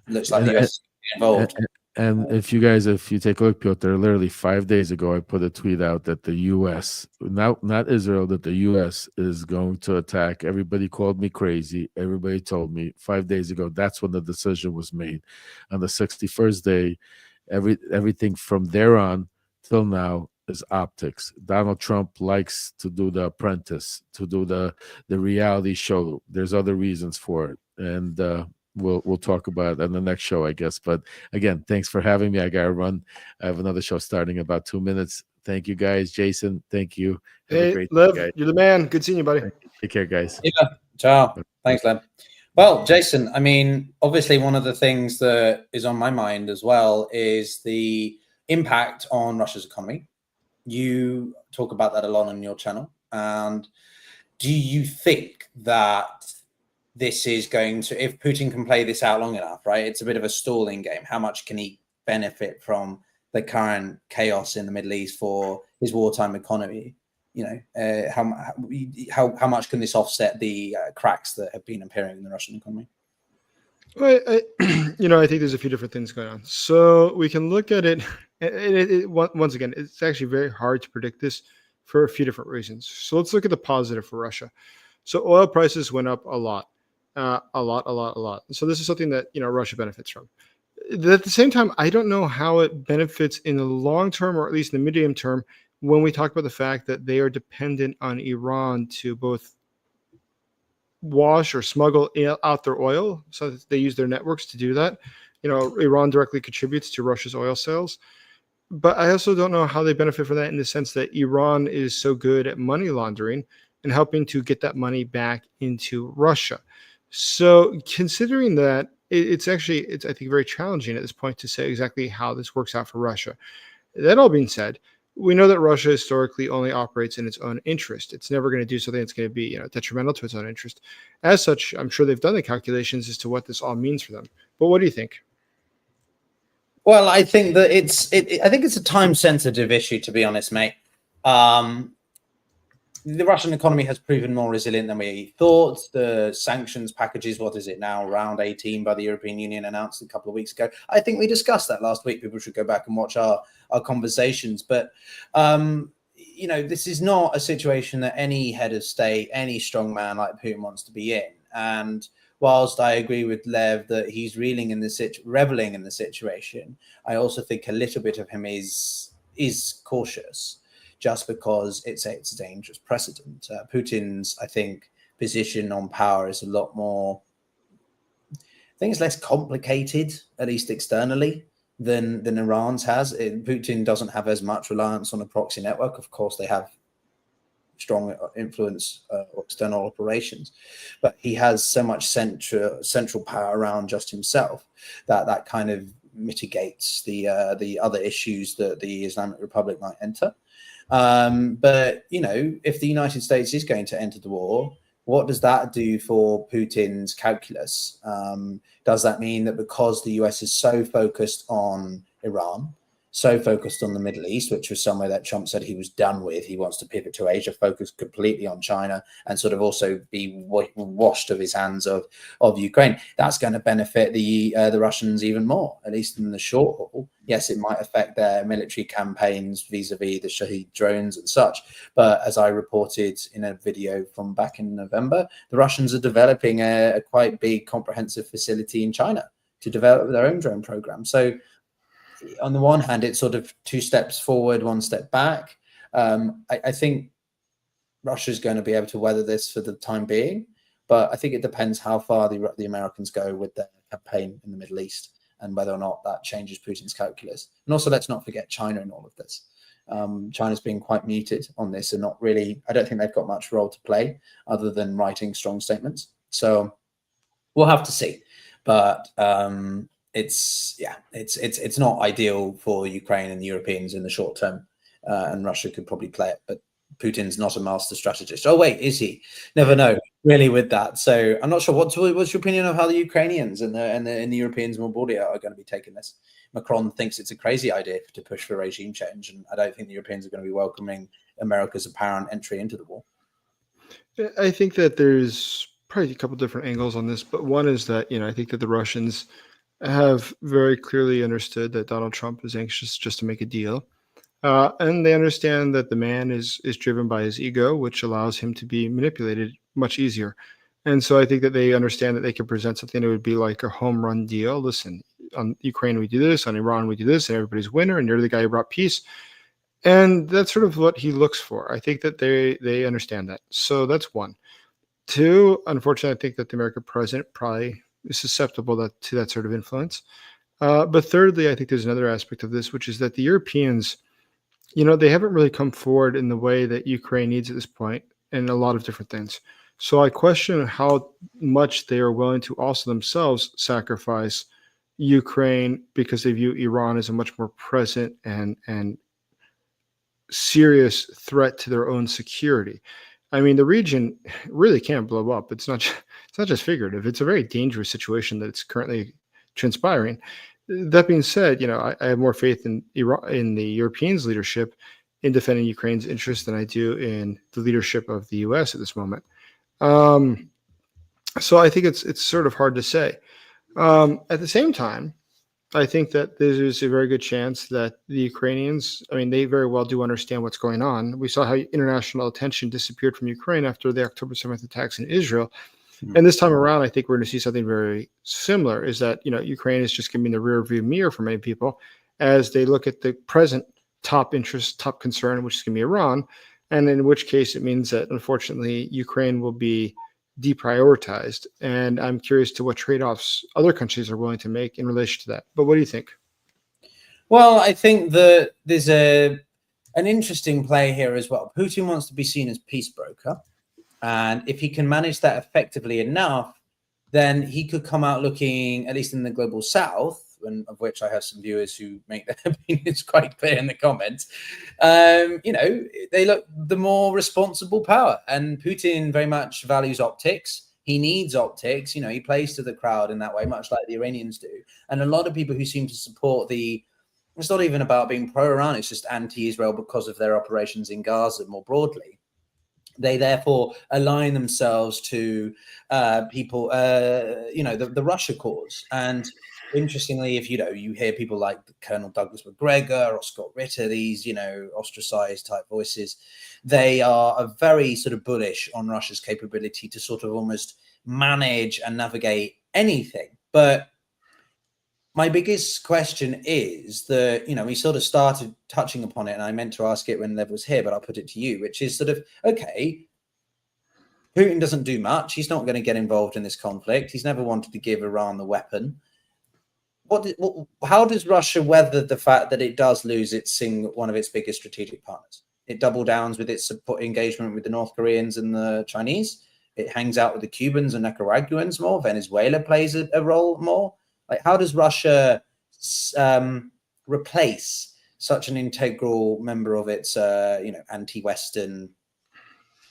looks like the US is involved. And if you take a look, Piotr, literally 5 days ago, I put a tweet out that the U.S., not Israel, that the U.S. is going to attack. Everybody called me crazy. Everybody told me 5 days ago. That's when the decision was made. On the 61st day, everything from there on till now is optics. Donald Trump likes to do The Apprentice, to do the reality show. There's other reasons for it. And we'll talk about it on the next show, I guess. But again, thanks for having me. I gotta run. I have another show starting in about 2 minutes. Thank you, guys. Jason, thank you. Have a great Lev, day, guys. You're the man. Good seeing you, buddy. Take care, guys. Yeah. Ciao. Thanks, Lev. Well, Jason, I mean, obviously one of the things that is on my mind as well is the impact on Russia's economy. You talk about that a lot on your channel. And do you think that this is going to, if Putin can play this out long enough, right? It's a bit of a stalling game. How much can he benefit from the current chaos in the Middle East for his wartime economy? How much can this offset the cracks that have been appearing in the Russian economy? Well, I think there's a few different things going on. So we can look at it. Once again, it's actually very hard to predict this for a few different reasons. So let's look at the positive for Russia. So oil prices went up a lot. So this is something that Russia benefits from. At the same time, I don't know how it benefits in the long term, or at least in the medium term, when we talk about the fact that they are dependent on Iran to both wash or smuggle out their oil. So they use their networks to do that. Iran directly contributes to Russia's oil sales. But I also don't know how they benefit from that in the sense that Iran is so good at money laundering and helping to get that money back into Russia. So considering that, it's I think, very challenging at this point to say exactly how this works out for Russia. That all being said, we know that Russia historically only operates in its own interest. It's never going to do something that's going to be detrimental to its own interest. As such, I'm sure they've done the calculations as to what this all means for them. But what do you think? Well, I think that I think it's a time-sensitive issue, to be honest, mate. The Russian economy has proven more resilient than we thought. The sanctions packages, what is it now, round 18 by the European Union, announced a couple of weeks ago. I think we discussed that last week. People should go back and watch our conversations. But, this is not a situation that any head of state, any strong man like Putin wants to be in. And whilst I agree with Lev that he's reveling in the situation, I also think a little bit of him is cautious, just because it's a dangerous precedent. Putin's, I think, position on power is a lot more, I think it's less complicated, at least externally, than Iran's has. Putin doesn't have as much reliance on a proxy network. Of course, they have strong influence or external operations, but he has so much central power around just himself that kind of mitigates the other issues that the Islamic Republic might enter. But if the United States is going to enter the war, what does that do for Putin's calculus? Does that mean that because the US is so focused on Iran, so focused on the Middle East, which was somewhere that Trump said he was done with, he wants to pivot to Asia, focus completely on China, and sort of also be washed of his hands of Ukraine, that's going to benefit the Russians even more, at least in the short haul. Yes, it might affect their military campaigns vis-a-vis the Shahed drones and such, but as I reported in a video from back in November, the Russians are developing a quite big comprehensive facility in China to develop their own drone program. So on the one hand, it's sort of 2 steps forward, 1 step back. I think Russia is going to be able to weather this for the time being, but I think it depends how far the Americans go with their campaign in the Middle East and whether or not that changes Putin's calculus. And also, let's not forget China in all of this. China's been quite muted on this and not really, I don't think they've got much role to play other than writing strong statements. So we'll have to see. But it's not ideal for Ukraine and the Europeans in the short term, and Russia could probably play it, but Putin's not a master strategist. Oh wait, is he? Never know really with that. So I'm not sure. What's your opinion of how the Ukrainians and the Europeans more broadly are going to be taking this? Macron thinks it's a crazy idea to push for regime change, and I don't think the Europeans are going to be welcoming America's apparent entry into the war. I think that there's probably a couple different angles on this, but one is that I think that the Russians have very clearly understood that Donald Trump is anxious just to make a deal. And they understand that the man is driven by his ego, which allows him to be manipulated much easier. And so I think that they understand that they can present something that would be like a home run deal. Listen, on Ukraine, we do this, on Iran, we do this, and everybody's winner, and you're the guy who brought peace. And that's sort of what he looks for. I think that they understand that. So that's one. Two, unfortunately, I think that the American president probably is susceptible to that sort of influence. But thirdly, I think there's another aspect of this, which is that the Europeans, they haven't really come forward in the way that Ukraine needs at this point in a lot of different things. So I question how much they are willing to also themselves sacrifice Ukraine because they view Iran as a much more present and serious threat to their own security. I mean, the region really can't blow up. It's not just figurative. It's a very dangerous situation that's currently transpiring. That being said, I have more faith in the Europeans' leadership in defending Ukraine's interests than I do in the leadership of the U.S. at this moment. So I think it's sort of hard to say. At the same time, I think that there's a very good chance that the Ukrainians, they very well do understand what's going on. We saw how international attention disappeared from Ukraine after the October 7th attacks in Israel. And this time around, I think we're going to see something very similar, is that, Ukraine is just going to be in the rear view mirror for many people as they look at the present top interest, top concern, which is going to be Iran. And in which case it means that, unfortunately, Ukraine will be deprioritized. And I'm curious to what trade-offs other countries are willing to make in relation to that. But what do you think? Well, I think that there's an interesting play here as well. Putin wants to be seen as peace broker. And if he can manage that effectively enough, then he could come out looking, at least in the global south, and of which I have some viewers who make their opinions quite clear in the comments, they look the more responsible power. And Putin very much values optics. He needs optics. He plays to the crowd in that way, much like the Iranians do. And a lot of people who seem to support it's not even about being pro-Iran, it's just anti-Israel because of their operations in Gaza more broadly. They therefore align themselves to people, the Russia cause. And interestingly, if you hear people like Colonel Douglas McGregor or Scott Ritter, these ostracized type voices, they are very sort of bullish on Russia's capability to sort of almost manage and navigate anything. But my biggest question is that, we sort of started touching upon it, and I meant to ask it when Lev was here, but I'll put it to you, which is sort of, okay, Putin doesn't do much. He's not going to get involved in this conflict. He's never wanted to give Iran the weapon. How does Russia weather the fact that it does lose one of its biggest strategic partners? It double downs with its support engagement with the North Koreans and the Chinese. It hangs out with the Cubans and Nicaraguans more. Venezuela plays a role more. Like, how does Russia replace such an integral member of its, anti-Western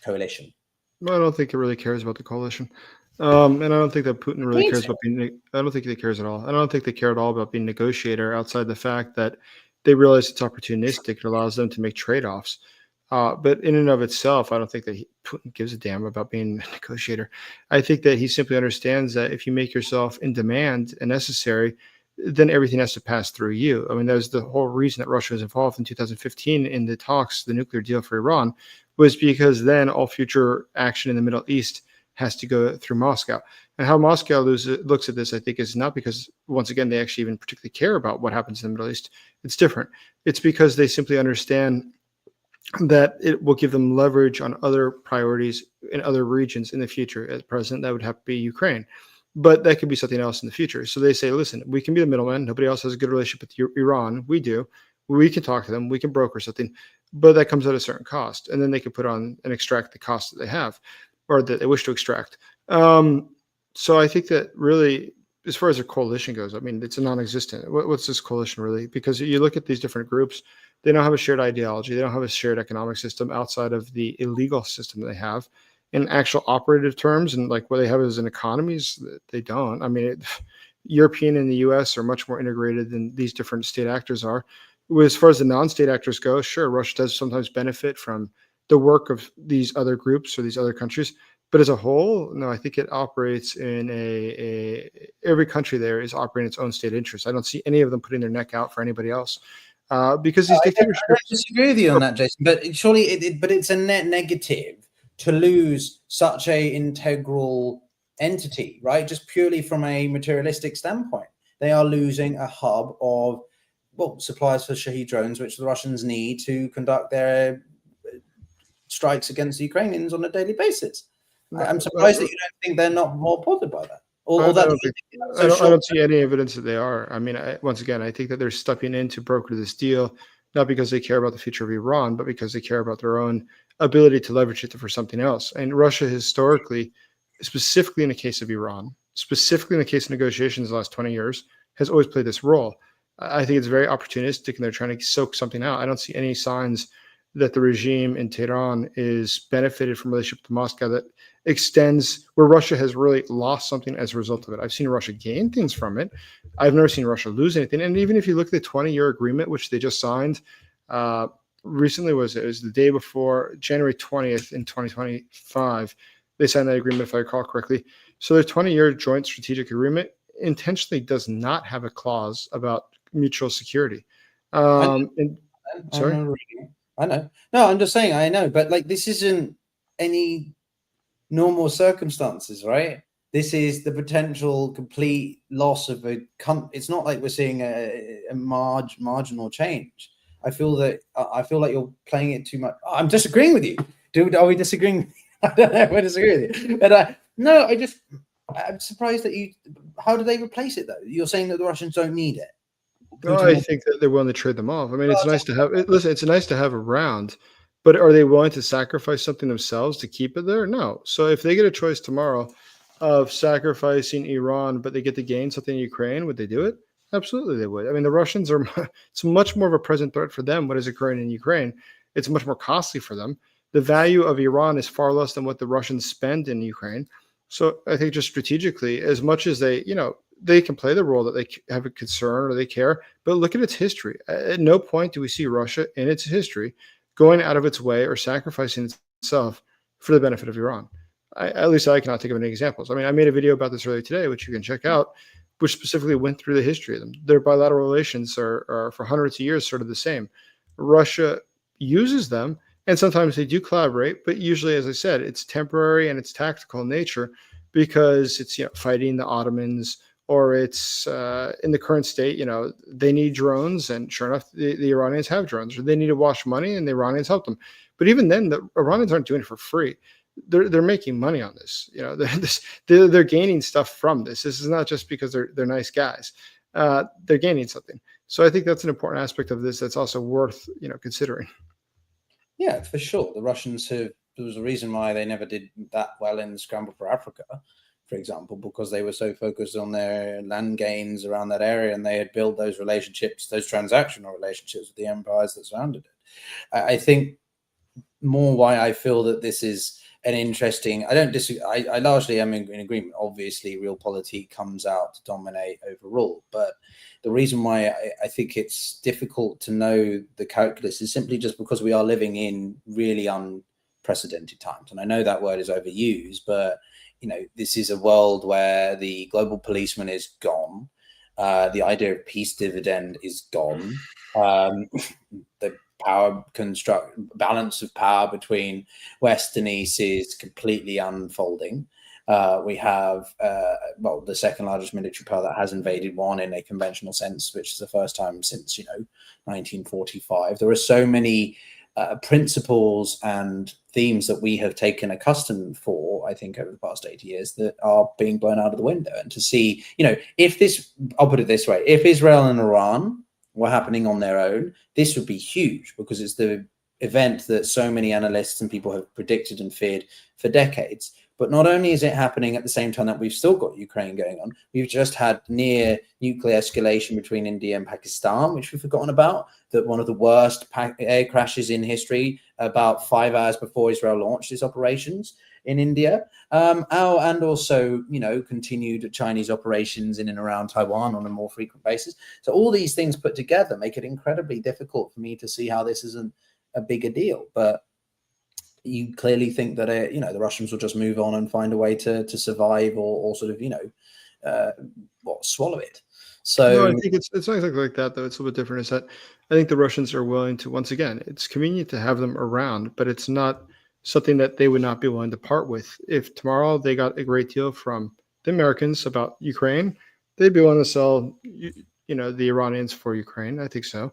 coalition? Well, I don't think it really cares about the coalition. And I don't think that Putin really cares about being. I don't think he cares at all. I don't think they care at all about being negotiator outside the fact that they realize it's opportunistic. It allows them to make trade-offs. But in and of itself, I don't think that Putin gives a damn about being a negotiator. I think that he simply understands that if you make yourself in demand and necessary, then everything has to pass through you. I mean, that was the whole reason that Russia was involved in 2015 in the talks, the nuclear deal for Iran, was because then all future action in the Middle East has to go through Moscow. And how Moscow looks at this, I think, is not because, once again, they actually even particularly care about what happens in the Middle East. It's different. It's because they simply understand that it will give them leverage on other priorities in other regions in the future. At present, that would have to be Ukraine. But that could be something else in the future. So they say, listen, we can be the middleman. Nobody else has a good relationship with Iran. We do. We can talk to them. We can broker something. But that comes at a certain cost. And then they can put on and extract the cost that they have or that they wish to extract. So I think that really, as far as their coalition goes, I mean, it's a non-existent. What's this coalition really? Because you look at these different groups, they don't have a shared ideology. They don't have a shared economic system outside of the illegal system they have. In actual operative terms and like what they have as an economies, they don't. I mean, European and the U.S. are much more integrated than these different state actors are. As far as the non-state actors go, sure, Russia does sometimes benefit from the work of these other groups or these other countries. But as a whole, no, I think it operates in every country there is operating its own state interest. I don't see any of them putting their neck out for anybody else. Because these dictatorships. I don't disagree with you on that, Jason, but surely it's a net negative to lose such a integral entity, right? Just purely from a materialistic standpoint, they are losing a hub of supplies for Shahed drones, which the Russians need to conduct their strikes against the Ukrainians on a daily basis. I'm surprised that you don't think they're not more bothered by that. I don't see any evidence that they are. I mean, once again, I think that they're stepping in to broker this deal, not because they care about the future of Iran, but because they care about their own ability to leverage it for something else. And Russia historically, specifically in the case of Iran, specifically in the case of negotiations the last 20 years, has always played this role. I think it's very opportunistic and they're trying to soak something out. I don't see any signs that the regime in Tehran is benefited from relationship to Moscow that extends where Russia has really lost something as a result of it. I've seen Russia gain things from it. I've never seen Russia lose anything. And even if you look at the 20-year agreement, which they just signed recently, it was the day before January 20th in 2025, they signed that agreement, if I recall correctly. So their 20-year joint strategic agreement intentionally does not have a clause about mutual security. Sorry? I know. No, I'm just saying, I know, but like this isn't any normal circumstances, right? This is the potential complete loss of a it's not like we're seeing a marginal change. I feel like you're playing it too much. I'm disagreeing with you. Dude, are we disagreeing? I don't know if we're disagreeing with you. But no, I'm surprised that how do they replace it though? You're saying that the Russians don't need it. No, I think that they're willing to trade them off. I mean, it's nice to have. Listen, it's nice to have around, but are they willing to sacrifice something themselves to keep it there? No. So if they get a choice tomorrow of sacrificing Iran, but they get to gain something in Ukraine, would they do it? Absolutely, they would. I mean, the Russians are. It's much more of a present threat for them. What is occurring in Ukraine? It's much more costly for them. The value of Iran is far less than what the Russians spend in Ukraine. So I think just strategically, as much as they can play the role that they have a concern or they care, but look at its history. At no point do we see Russia in its history going out of its way or sacrificing itself for the benefit of Iran. At least I cannot think of any examples. I mean, I made a video about this earlier today, which you can check out, which specifically went through the history of them. Their bilateral relations are for hundreds of years sort of the same. Russia uses them, and sometimes they do collaborate, but usually, as I said, it's temporary and it's tactical in nature because it's fighting the Ottomans, or it's in the current state, they need drones, and sure enough, the Iranians have drones, or they need to wash money, and the Iranians help them. But even then, the Iranians aren't doing it for free. They're making money on this. They're gaining stuff from this. This is not just because they're nice guys. They're gaining something. So I think that's an important aspect of this that's also worth considering. Yeah, for sure. The Russians have. There was a reason why they never did that well in the scramble for Africa, for example, because they were so focused on their land gains around that area, and they had built those relationships, those transactional relationships with the empires that surrounded it. I think more why I feel that this is an interesting. I don't disagree. I largely am in agreement. Obviously, realpolitik comes out to dominate overall, but the reason why I think it's difficult to know the calculus is simply just because we are living in really unprecedented times. And I know that word is overused, but this is a world where the global policeman is gone. The idea of peace dividend is gone. The balance of power between West and East is completely unfolding. We have the second largest military power that has invaded one in a conventional sense, which is the first time since 1945. There are so many principles and themes that we have taken a custom for, I think, over the past 80 years that are being blown out of the window. And to see, I'll put it this way, if Israel and Iran were happening on their own, this would be huge, because it's the event that so many analysts and people have predicted and feared for decades. But not only is it happening at the same time that we've still got Ukraine going on, we've just had near nuclear escalation between India and Pakistan, which we've forgotten about, that one of the worst air crashes in history about 5 hours before Israel launched its operations in India. And also, continued Chinese operations in and around Taiwan on a more frequent basis. So all these things put together make it incredibly difficult for me to see how this isn't a bigger deal. But you clearly think that the Russians will just move on and find a way to survive or sort of swallow it. So no, I think it's not exactly like that, though. It's a little bit different. Is that I think the Russians are willing to, once again, it's convenient to have them around, but it's not something that they would not be willing to part with. If tomorrow they got a great deal from the Americans about Ukraine, they'd be willing to sell, the Iranians for Ukraine. I think so.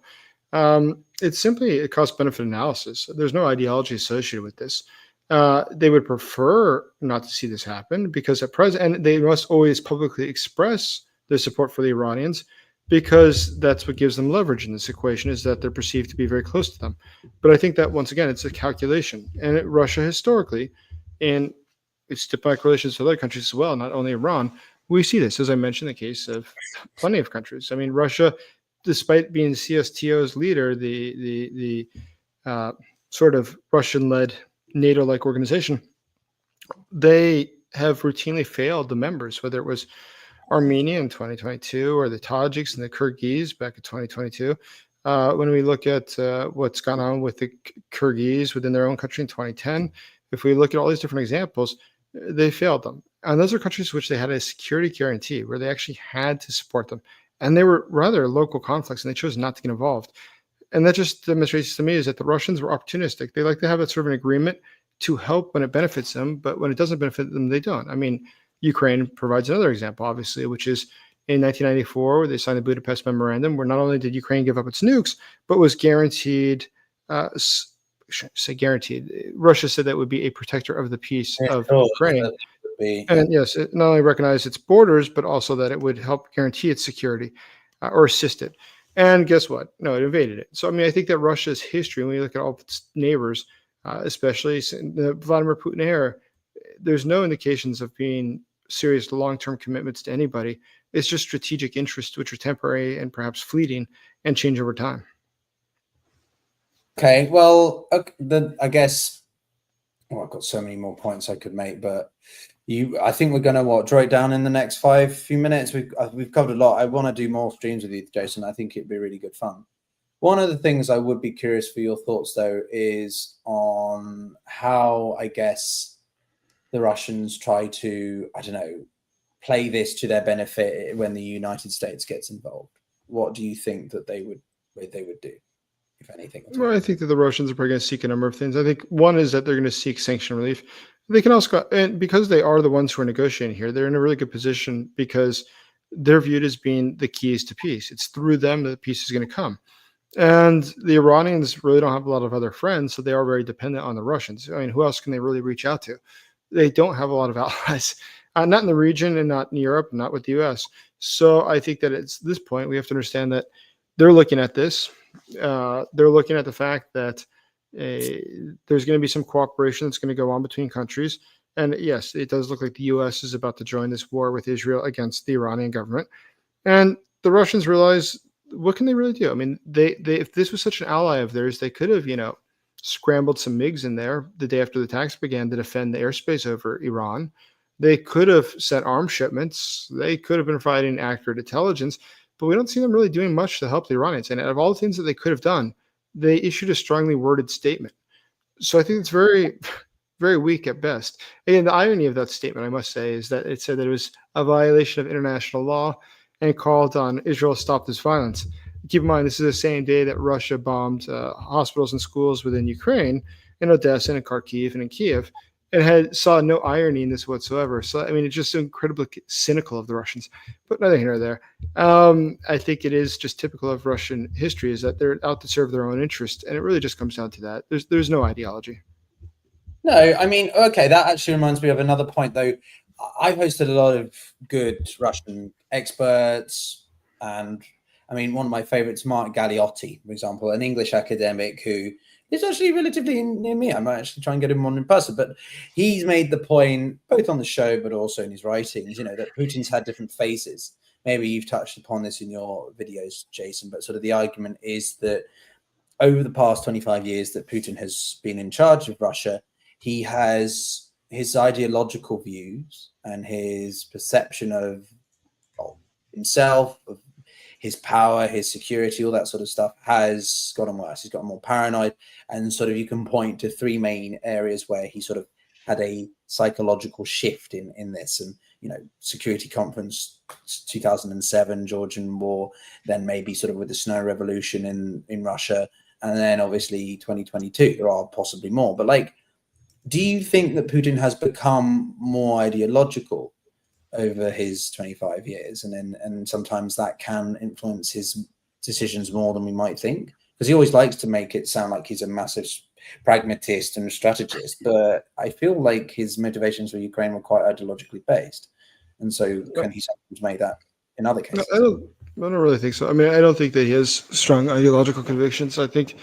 It's simply a cost benefit analysis. There's no ideology associated with this. They would prefer not to see this happen, because at present, and they must always publicly express their support for the Iranians, because that's what gives them leverage in this equation, is that they're perceived to be very close to them. But I think that, once again, it's a calculation. And Russia historically, and it's diplomatic relations with other countries as well, not only Iran, we see this, as I mentioned, the case of plenty of countries. I mean, Russia, despite being CSTO's leader, the sort of Russian-led NATO-like organization, they have routinely failed the members, whether it was Armenia in 2022 or the Tajiks and the Kyrgyz back in 2022. When we look at what's gone on with the Kyrgyz within their own country in 2010, if we look at all these different examples, they failed them. And those are countries which they had a security guarantee, where they actually had to support them. And they were rather local conflicts, and they chose not to get involved. And that just demonstrates to me is that the Russians were opportunistic. They like to have that sort of an agreement to help when it benefits them, but when it doesn't benefit them, they don't. I mean, Ukraine provides another example, obviously, which is in 1994, where they signed the Budapest Memorandum, where not only did Ukraine give up its nukes, but was guaranteed, Russia said that would be a protector of the peace of Ukraine. And yes, it not only recognized its borders, but also that it would help guarantee its security or assist it. And guess what? No, it invaded it. So, I mean, I think that Russia's history, when you look at all its neighbors, especially in the Vladimir Putin era, there's no indications of being serious long-term commitments to anybody. It's just strategic interests, which are temporary and perhaps fleeting and change over time. Okay, well, I guess I've got so many more points I could make, but I think we're going to draw it down in the next few minutes. We've covered a lot. I want to do more streams with you, Jason. I think it'd be really good fun. One of the things I would be curious for your thoughts, though, is on how, I guess, the Russians try to, play this to their benefit when the United States gets involved. What do you think that they would do, if anything? Well, I think that the Russians are probably going to seek a number of things. I think one is that they're going to seek sanction relief. They can also, and because they are the ones who are negotiating here, they're in a really good position, because they're viewed as being the keys to peace. It's through them that peace is going to come. And the Iranians really don't have a lot of other friends, so they are very dependent on the Russians. I mean, who else can they really reach out to? They don't have a lot of allies, not in the region and not in Europe, not with the U.S. So I think that at this point, we have to understand that they're looking at this. They're looking at the fact that There's going to be some cooperation that's going to go on between countries. And yes, it does look like the U.S. is about to join this war with Israel against the Iranian government. And the Russians realize, what can they really do? I mean, they if this was such an ally of theirs, they could have, scrambled some MiGs in there the day after the attacks began to defend the airspace over Iran. They could have sent arms shipments. They could have been providing accurate intelligence, but we don't see them really doing much to help the Iranians. And out of all the things that they could have done, they issued a strongly worded statement. So I think it's very, very weak at best. And the irony of that statement, I must say, is that it said that it was a violation of international law and called on Israel to stop this violence. Keep in mind, this is the same day that Russia bombed hospitals and schools within Ukraine, in Odessa and Kharkiv and in Kiev, and saw no irony in this whatsoever. So, I mean, it's just incredibly cynical of the Russians, but neither here nor there. I think it is just typical of Russian history is that they're out to serve their own interest, and it really just comes down to that. There's no ideology. No, I mean, okay, that actually reminds me of another point, though. I've hosted a lot of good Russian experts, and I mean, one of my favorites, Mark Galeotti, for example, an English academic who is actually relatively near me. I might actually try and get him on in person, but he's made the point, both on the show, but also in his writings, that Putin's had different phases. Maybe you've touched upon this in your videos, Jason, but sort of the argument is that over the past 25 years that Putin has been in charge of Russia, he has his ideological views and his perception of himself, of his power, his security, all that sort of stuff has gotten worse. He's gotten more paranoid. And sort of you can point to three main areas where he sort of had a psychological shift in this. And, Security Conference 2007, Georgian War, then maybe sort of with the Snow Revolution in Russia. And then obviously 2022, there are possibly more. But do you think that Putin has become more ideological over his 25 years, and sometimes that can influence his decisions more than we might think? Because he always likes to make it sound like he's a massive pragmatist and strategist, but I feel like his motivations for Ukraine were quite ideologically based, and so can he sometimes make that in other cases? I don't really think so. I mean, I don't think that he has strong ideological convictions. I think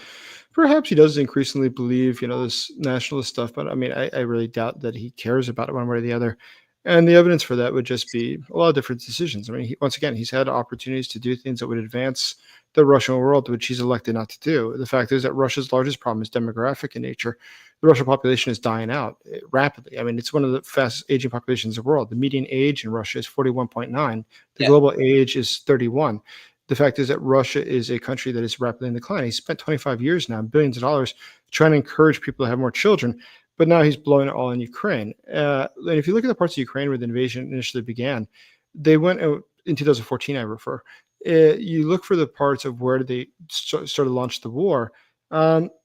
perhaps he does increasingly believe, this nationalist stuff, but I mean, I really doubt that he cares about it one way or the other. And the evidence for that would just be a lot of different decisions. I mean, once again, he's had opportunities to do things that would advance the Russian world, which he's elected not to do. The fact is that Russia's largest problem is demographic in nature. The Russian population is dying out rapidly. I mean, it's one of the fastest aging populations in the world. The median age in Russia is 41.9. The global age is 31. The fact is that Russia is a country that is rapidly in decline. He spent 25 years now, billions of dollars, trying to encourage people to have more children. But now he's blowing it all in Ukraine. And if you look at the parts of Ukraine where the invasion initially began, they went out in 2014, I refer. You look for the parts of where they started to launch the war.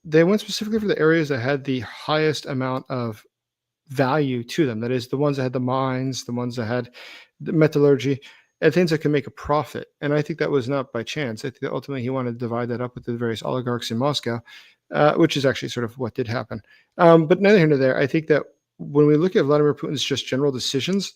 They went specifically for the areas that had the highest amount of value to them. That is, the ones that had the mines, the ones that had the metallurgy, and things that can make a profit. And I think that was not by chance. I think that ultimately he wanted to divide that up with the various oligarchs in Moscow, which is actually sort of what did happen. But neither here nor there. I think that when we look at Vladimir Putin's just general decisions,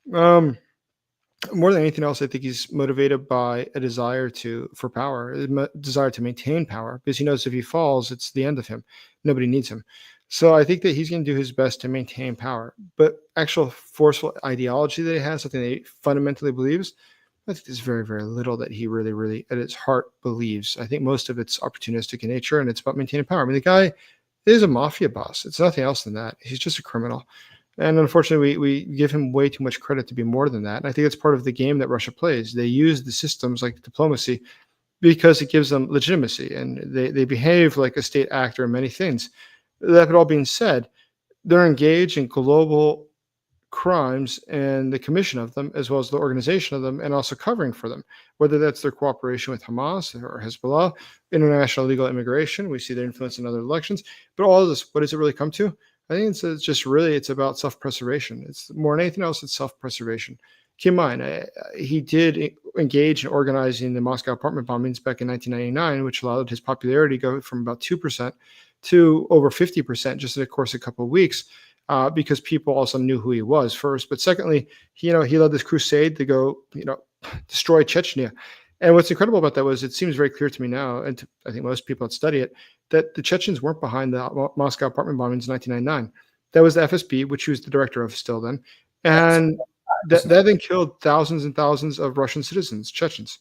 more than anything else, I think he's motivated by a desire for power, a desire to maintain power, because he knows if he falls, it's the end of him. Nobody needs him. So I think that he's going to do his best to maintain power. But actual forceful ideology that he has, something that he fundamentally believes, I think there's very, very little that he really, really at its heart believes. I think most of it's opportunistic in nature, and it's about maintaining power. I mean, the guy is a mafia boss. It's nothing else than that. He's just a criminal. And unfortunately, we give him way too much credit to be more than that. And I think it's part of the game that Russia plays. They use the systems like diplomacy because it gives them legitimacy, and they behave like a state actor in many things. That all being said, they're engaged in global crimes and the commission of them, as well as the organization of them, and also covering for them, whether that's their cooperation with Hamas or Hezbollah, international illegal immigration. We see their influence in other elections. But all of this, what does it really come to? I think it's about self-preservation. It's more than anything else, it's self-preservation. Keep in mind, he did engage in organizing the Moscow apartment bombings back in 1999, which allowed his popularity to go from about 2% to over 50% just in the course of a couple of weeks, because people also knew who he was first. But secondly, he led this crusade to go, destroy Chechnya. And what's incredible about that was it seems very clear to me now, and to, I think most people that study it, that the Chechens weren't behind the Moscow apartment bombings in 1999. That was the FSB, which he was the director of still then. And that then killed thousands and thousands of Russian citizens, Chechens.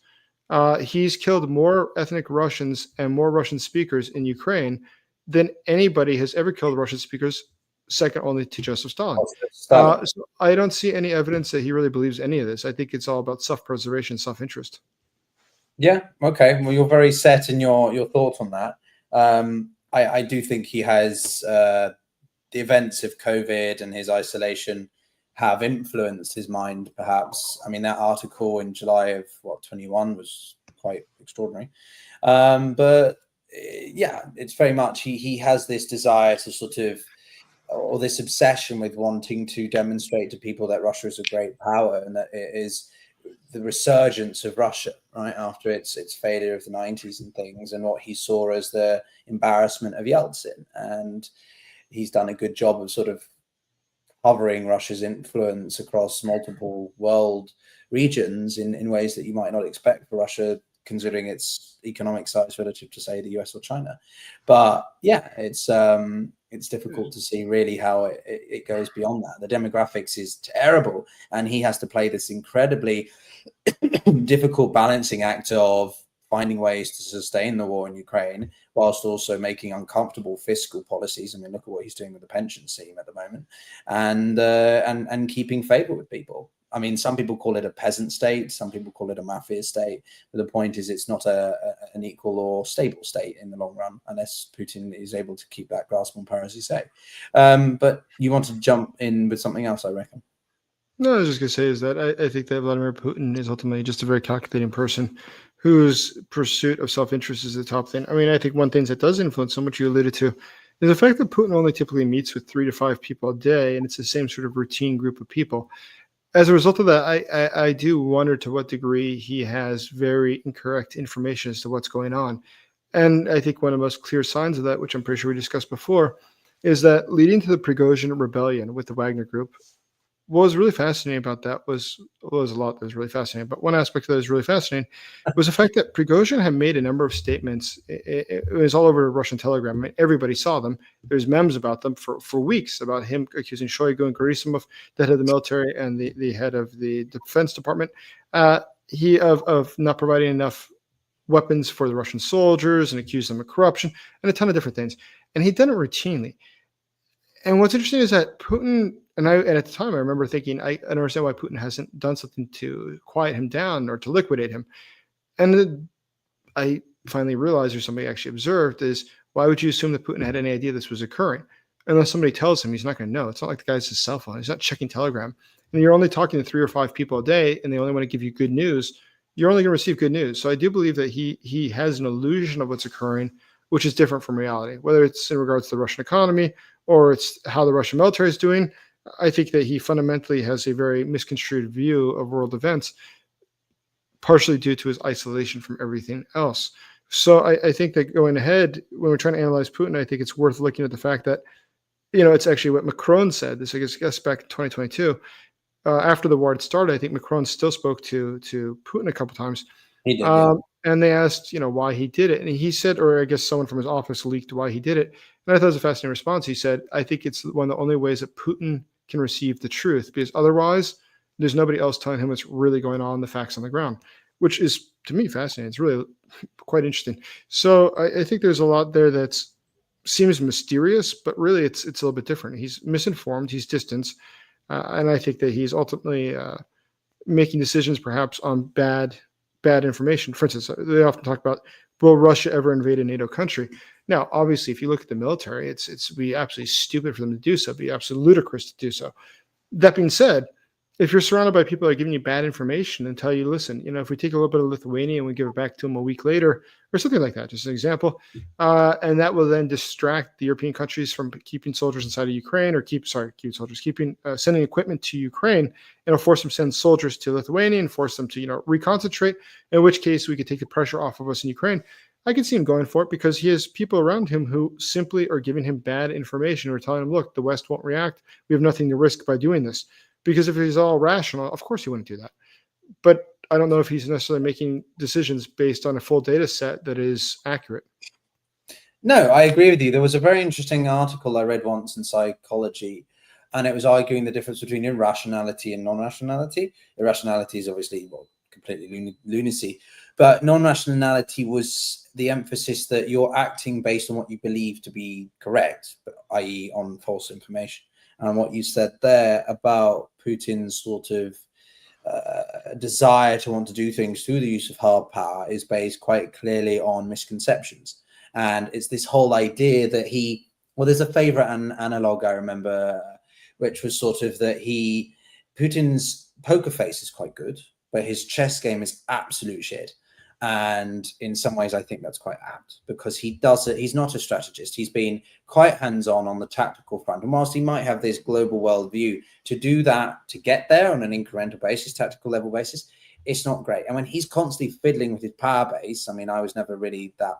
He's killed more ethnic Russians and more Russian speakers in Ukraine than anybody has ever killed Russian speakers, second only to Joseph Stalin. So I don't see any evidence that he really believes any of this. I think it's all about self-preservation, self-interest. Yeah. Okay. Well, you're very set in your thoughts on that. I do think he has the events of COVID and his isolation have influenced his mind, perhaps. I mean, that article in July of 21 was quite extraordinary. But yeah, it's very much he has this desire to sort of, or this obsession with wanting to demonstrate to people that Russia is a great power and that it is the resurgence of Russia, right, after its failure of the 90s and things, and what he saw as the embarrassment of Yeltsin. And he's done a good job of sort of covering Russia's influence across multiple world regions in ways that you might not expect for Russia, considering its economic size relative to, say, the US or China. But yeah, it's difficult to see really how it goes beyond that. The demographics is terrible, and he has to play this incredibly difficult balancing act of finding ways to sustain the war in Ukraine whilst also making uncomfortable fiscal policies. I mean, look at what he's doing with the pension scheme at the moment, and keeping favor with people. I mean, some people call it a peasant state, some people call it a mafia state, but the point is it's not an equal or stable state in the long run, unless Putin is able to keep that grasp on power, as you say. But you want to jump in with something else, I reckon. No, I was just going to say is that I think that Vladimir Putin is ultimately just a very calculating person whose pursuit of self-interest is the top thing. I mean, I think one thing that does influence so much you alluded to is the fact that Putin only typically meets with 3 to 5 people a day, and it's the same sort of routine group of people. As a result of that, I do wonder to what degree he has very incorrect information as to what's going on. And I think one of the most clear signs of that, which I'm pretty sure we discussed before, is that leading to the Prigozhin rebellion with the Wagner Group, what was really fascinating about that was a lot that was really fascinating. But one aspect that was really fascinating was the fact that Prigozhin had made a number of statements. It was all over Russian Telegram. I mean, everybody saw them. There's memes about them for weeks about him accusing Shoigu and Gerasimov, the head of the military and the head of the Defense Department, of not providing enough weapons for the Russian soldiers and accused them of corruption and a ton of different things. And he'd done it routinely. And what's interesting is that Putin, and at the time I remember thinking, I understand why Putin hasn't done something to quiet him down or to liquidate him. And then I finally realized, or somebody actually observed, is why would you assume that Putin had any idea this was occurring? Unless somebody tells him, he's not going to know. It's not like the guy's his cell phone. He's not checking Telegram. And you're only talking to 3 or 5 people a day, and they only want to give you good news. You're only going to receive good news. So I do believe that he has an illusion of what's occurring, which is different from reality, whether it's in regards to the Russian economy or it's how the Russian military is doing. I think that he fundamentally has a very misconstrued view of world events, partially due to his isolation from everything else. So I think that going ahead, when we're trying to analyze Putin, I think it's worth looking at the fact that, it's actually what Macron said. This, I guess back in 2022, after the war had started, I think Macron still spoke to Putin a couple times. He did, yeah. And they asked, why he did it. And he said, or I guess someone from his office leaked why he did it. And I thought it was a fascinating response. He said, I think it's one of the only ways that Putin can receive the truth, because otherwise there's nobody else telling him what's really going on, the facts on the ground, which is, to me, fascinating. It's really quite interesting. So I think there's a lot there that seems mysterious, but really it's a little bit different. He's misinformed, he's distanced, and I think that he's ultimately making decisions perhaps on bad information. For instance, they often talk about, will Russia ever invade a NATO country? Now, obviously, if you look at the military, it's be absolutely stupid for them to do so, be absolutely ludicrous to do so. That being said, if you're surrounded by people that are giving you bad information and tell you, listen, if we take a little bit of Lithuania and we give it back to them a week later, or something like that, just an example, and that will then distract the European countries from keeping soldiers inside of Ukraine, or sending equipment to Ukraine, and it'll force them to send soldiers to Lithuania and force them to, reconcentrate, in which case we could take the pressure off of us in Ukraine. I can see him going for it because he has people around him who simply are giving him bad information or telling him, look, the West won't react. We have nothing to risk by doing this. Because if he's all rational, of course he wouldn't do that. But I don't know if he's necessarily making decisions based on a full data set that is accurate. No, I agree with you. There was a very interesting article I read once in Psychology, and it was arguing the difference between irrationality and non-rationality. Irrationality is obviously, well, completely lunacy, but non-rationality was the emphasis that you're acting based on what you believe to be correct, i.e. on false information. And what you said there about Putin's sort of desire to want to do things through the use of hard power is based quite clearly on misconceptions. And it's this whole idea that there's a favorite analog I remember, which was sort of that Putin's poker face is quite good, but his chess game is absolute shit. And in some ways, I think that's quite apt because he's not a strategist. He's been quite hands-on on the tactical front. And whilst he might have this global worldview, to do that, to get there on an incremental basis, tactical level basis, it's not great. And when he's constantly fiddling with his power base, I mean, I was never really that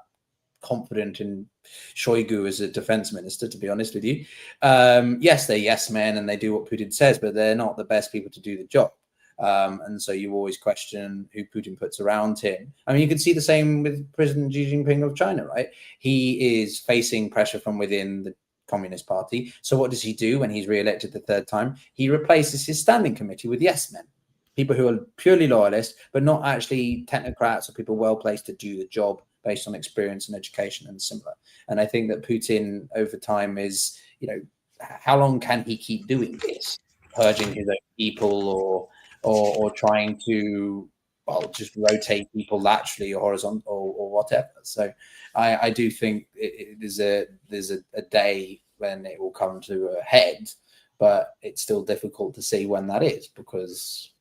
confident in Shoigu as a defense minister, to be honest with you. Yes, they're yes men and they do what Putin says, but they're not the best people to do the job. And so you always question who Putin puts around him. I mean, you can see the same with President Xi Jinping of China, right? He is facing pressure from within the Communist Party. So what does he do when he's re-elected the third time? He replaces his standing committee with yes men, people who are purely loyalist, but not actually technocrats or people well placed to do the job based on experience and education and similar. And I think that Putin over time is, how long can he keep doing this, purging his own people or trying to, just rotate people laterally or horizontal or whatever. So I do think there's a day when it will come to a head, but it's still difficult to see when that is because,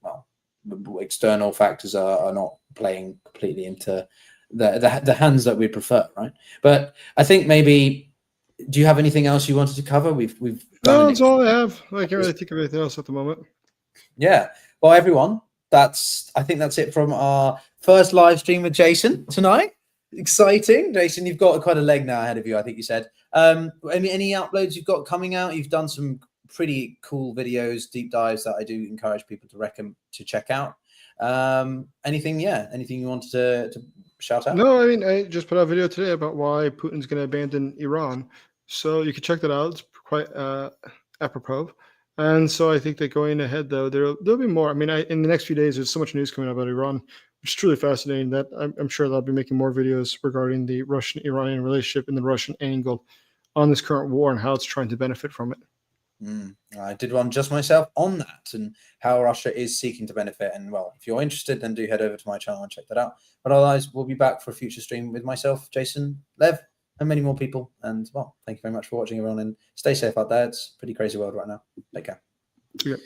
external factors are not playing completely into the hands that we prefer, right? But I think maybe, do you have anything else you wanted to cover? We've No, that's all I have. I can't really think of anything else at the moment. Yeah. Well, everyone, I think that's it from our first live stream with Jason tonight. Exciting. Jason, you've got quite a leg now ahead of you, I think you said. Any uploads you've got coming out? You've done some pretty cool videos, deep dives that I do encourage people to check out. Anything you wanted to shout out? No, I mean, I just put out a video today about why Putin's going to abandon Iran. So you can check that out. It's quite apropos. And so I think that going ahead, though, there'll be more. I mean, in the next few days, there's so much news coming out about Iran, which is truly fascinating that I'm sure that I'll be making more videos regarding the Russian-Iranian relationship and the Russian angle on this current war and how it's trying to benefit from it. I did one just myself on that and how Russia is seeking to benefit. And well, if you're interested, then do head over to my channel and check that out. But otherwise, we'll be back for a future stream with myself, Jason, Lev, and many more people. And well, thank you very much for watching, everyone, and stay safe out there. It's a pretty crazy world right now. Take care. Yeah.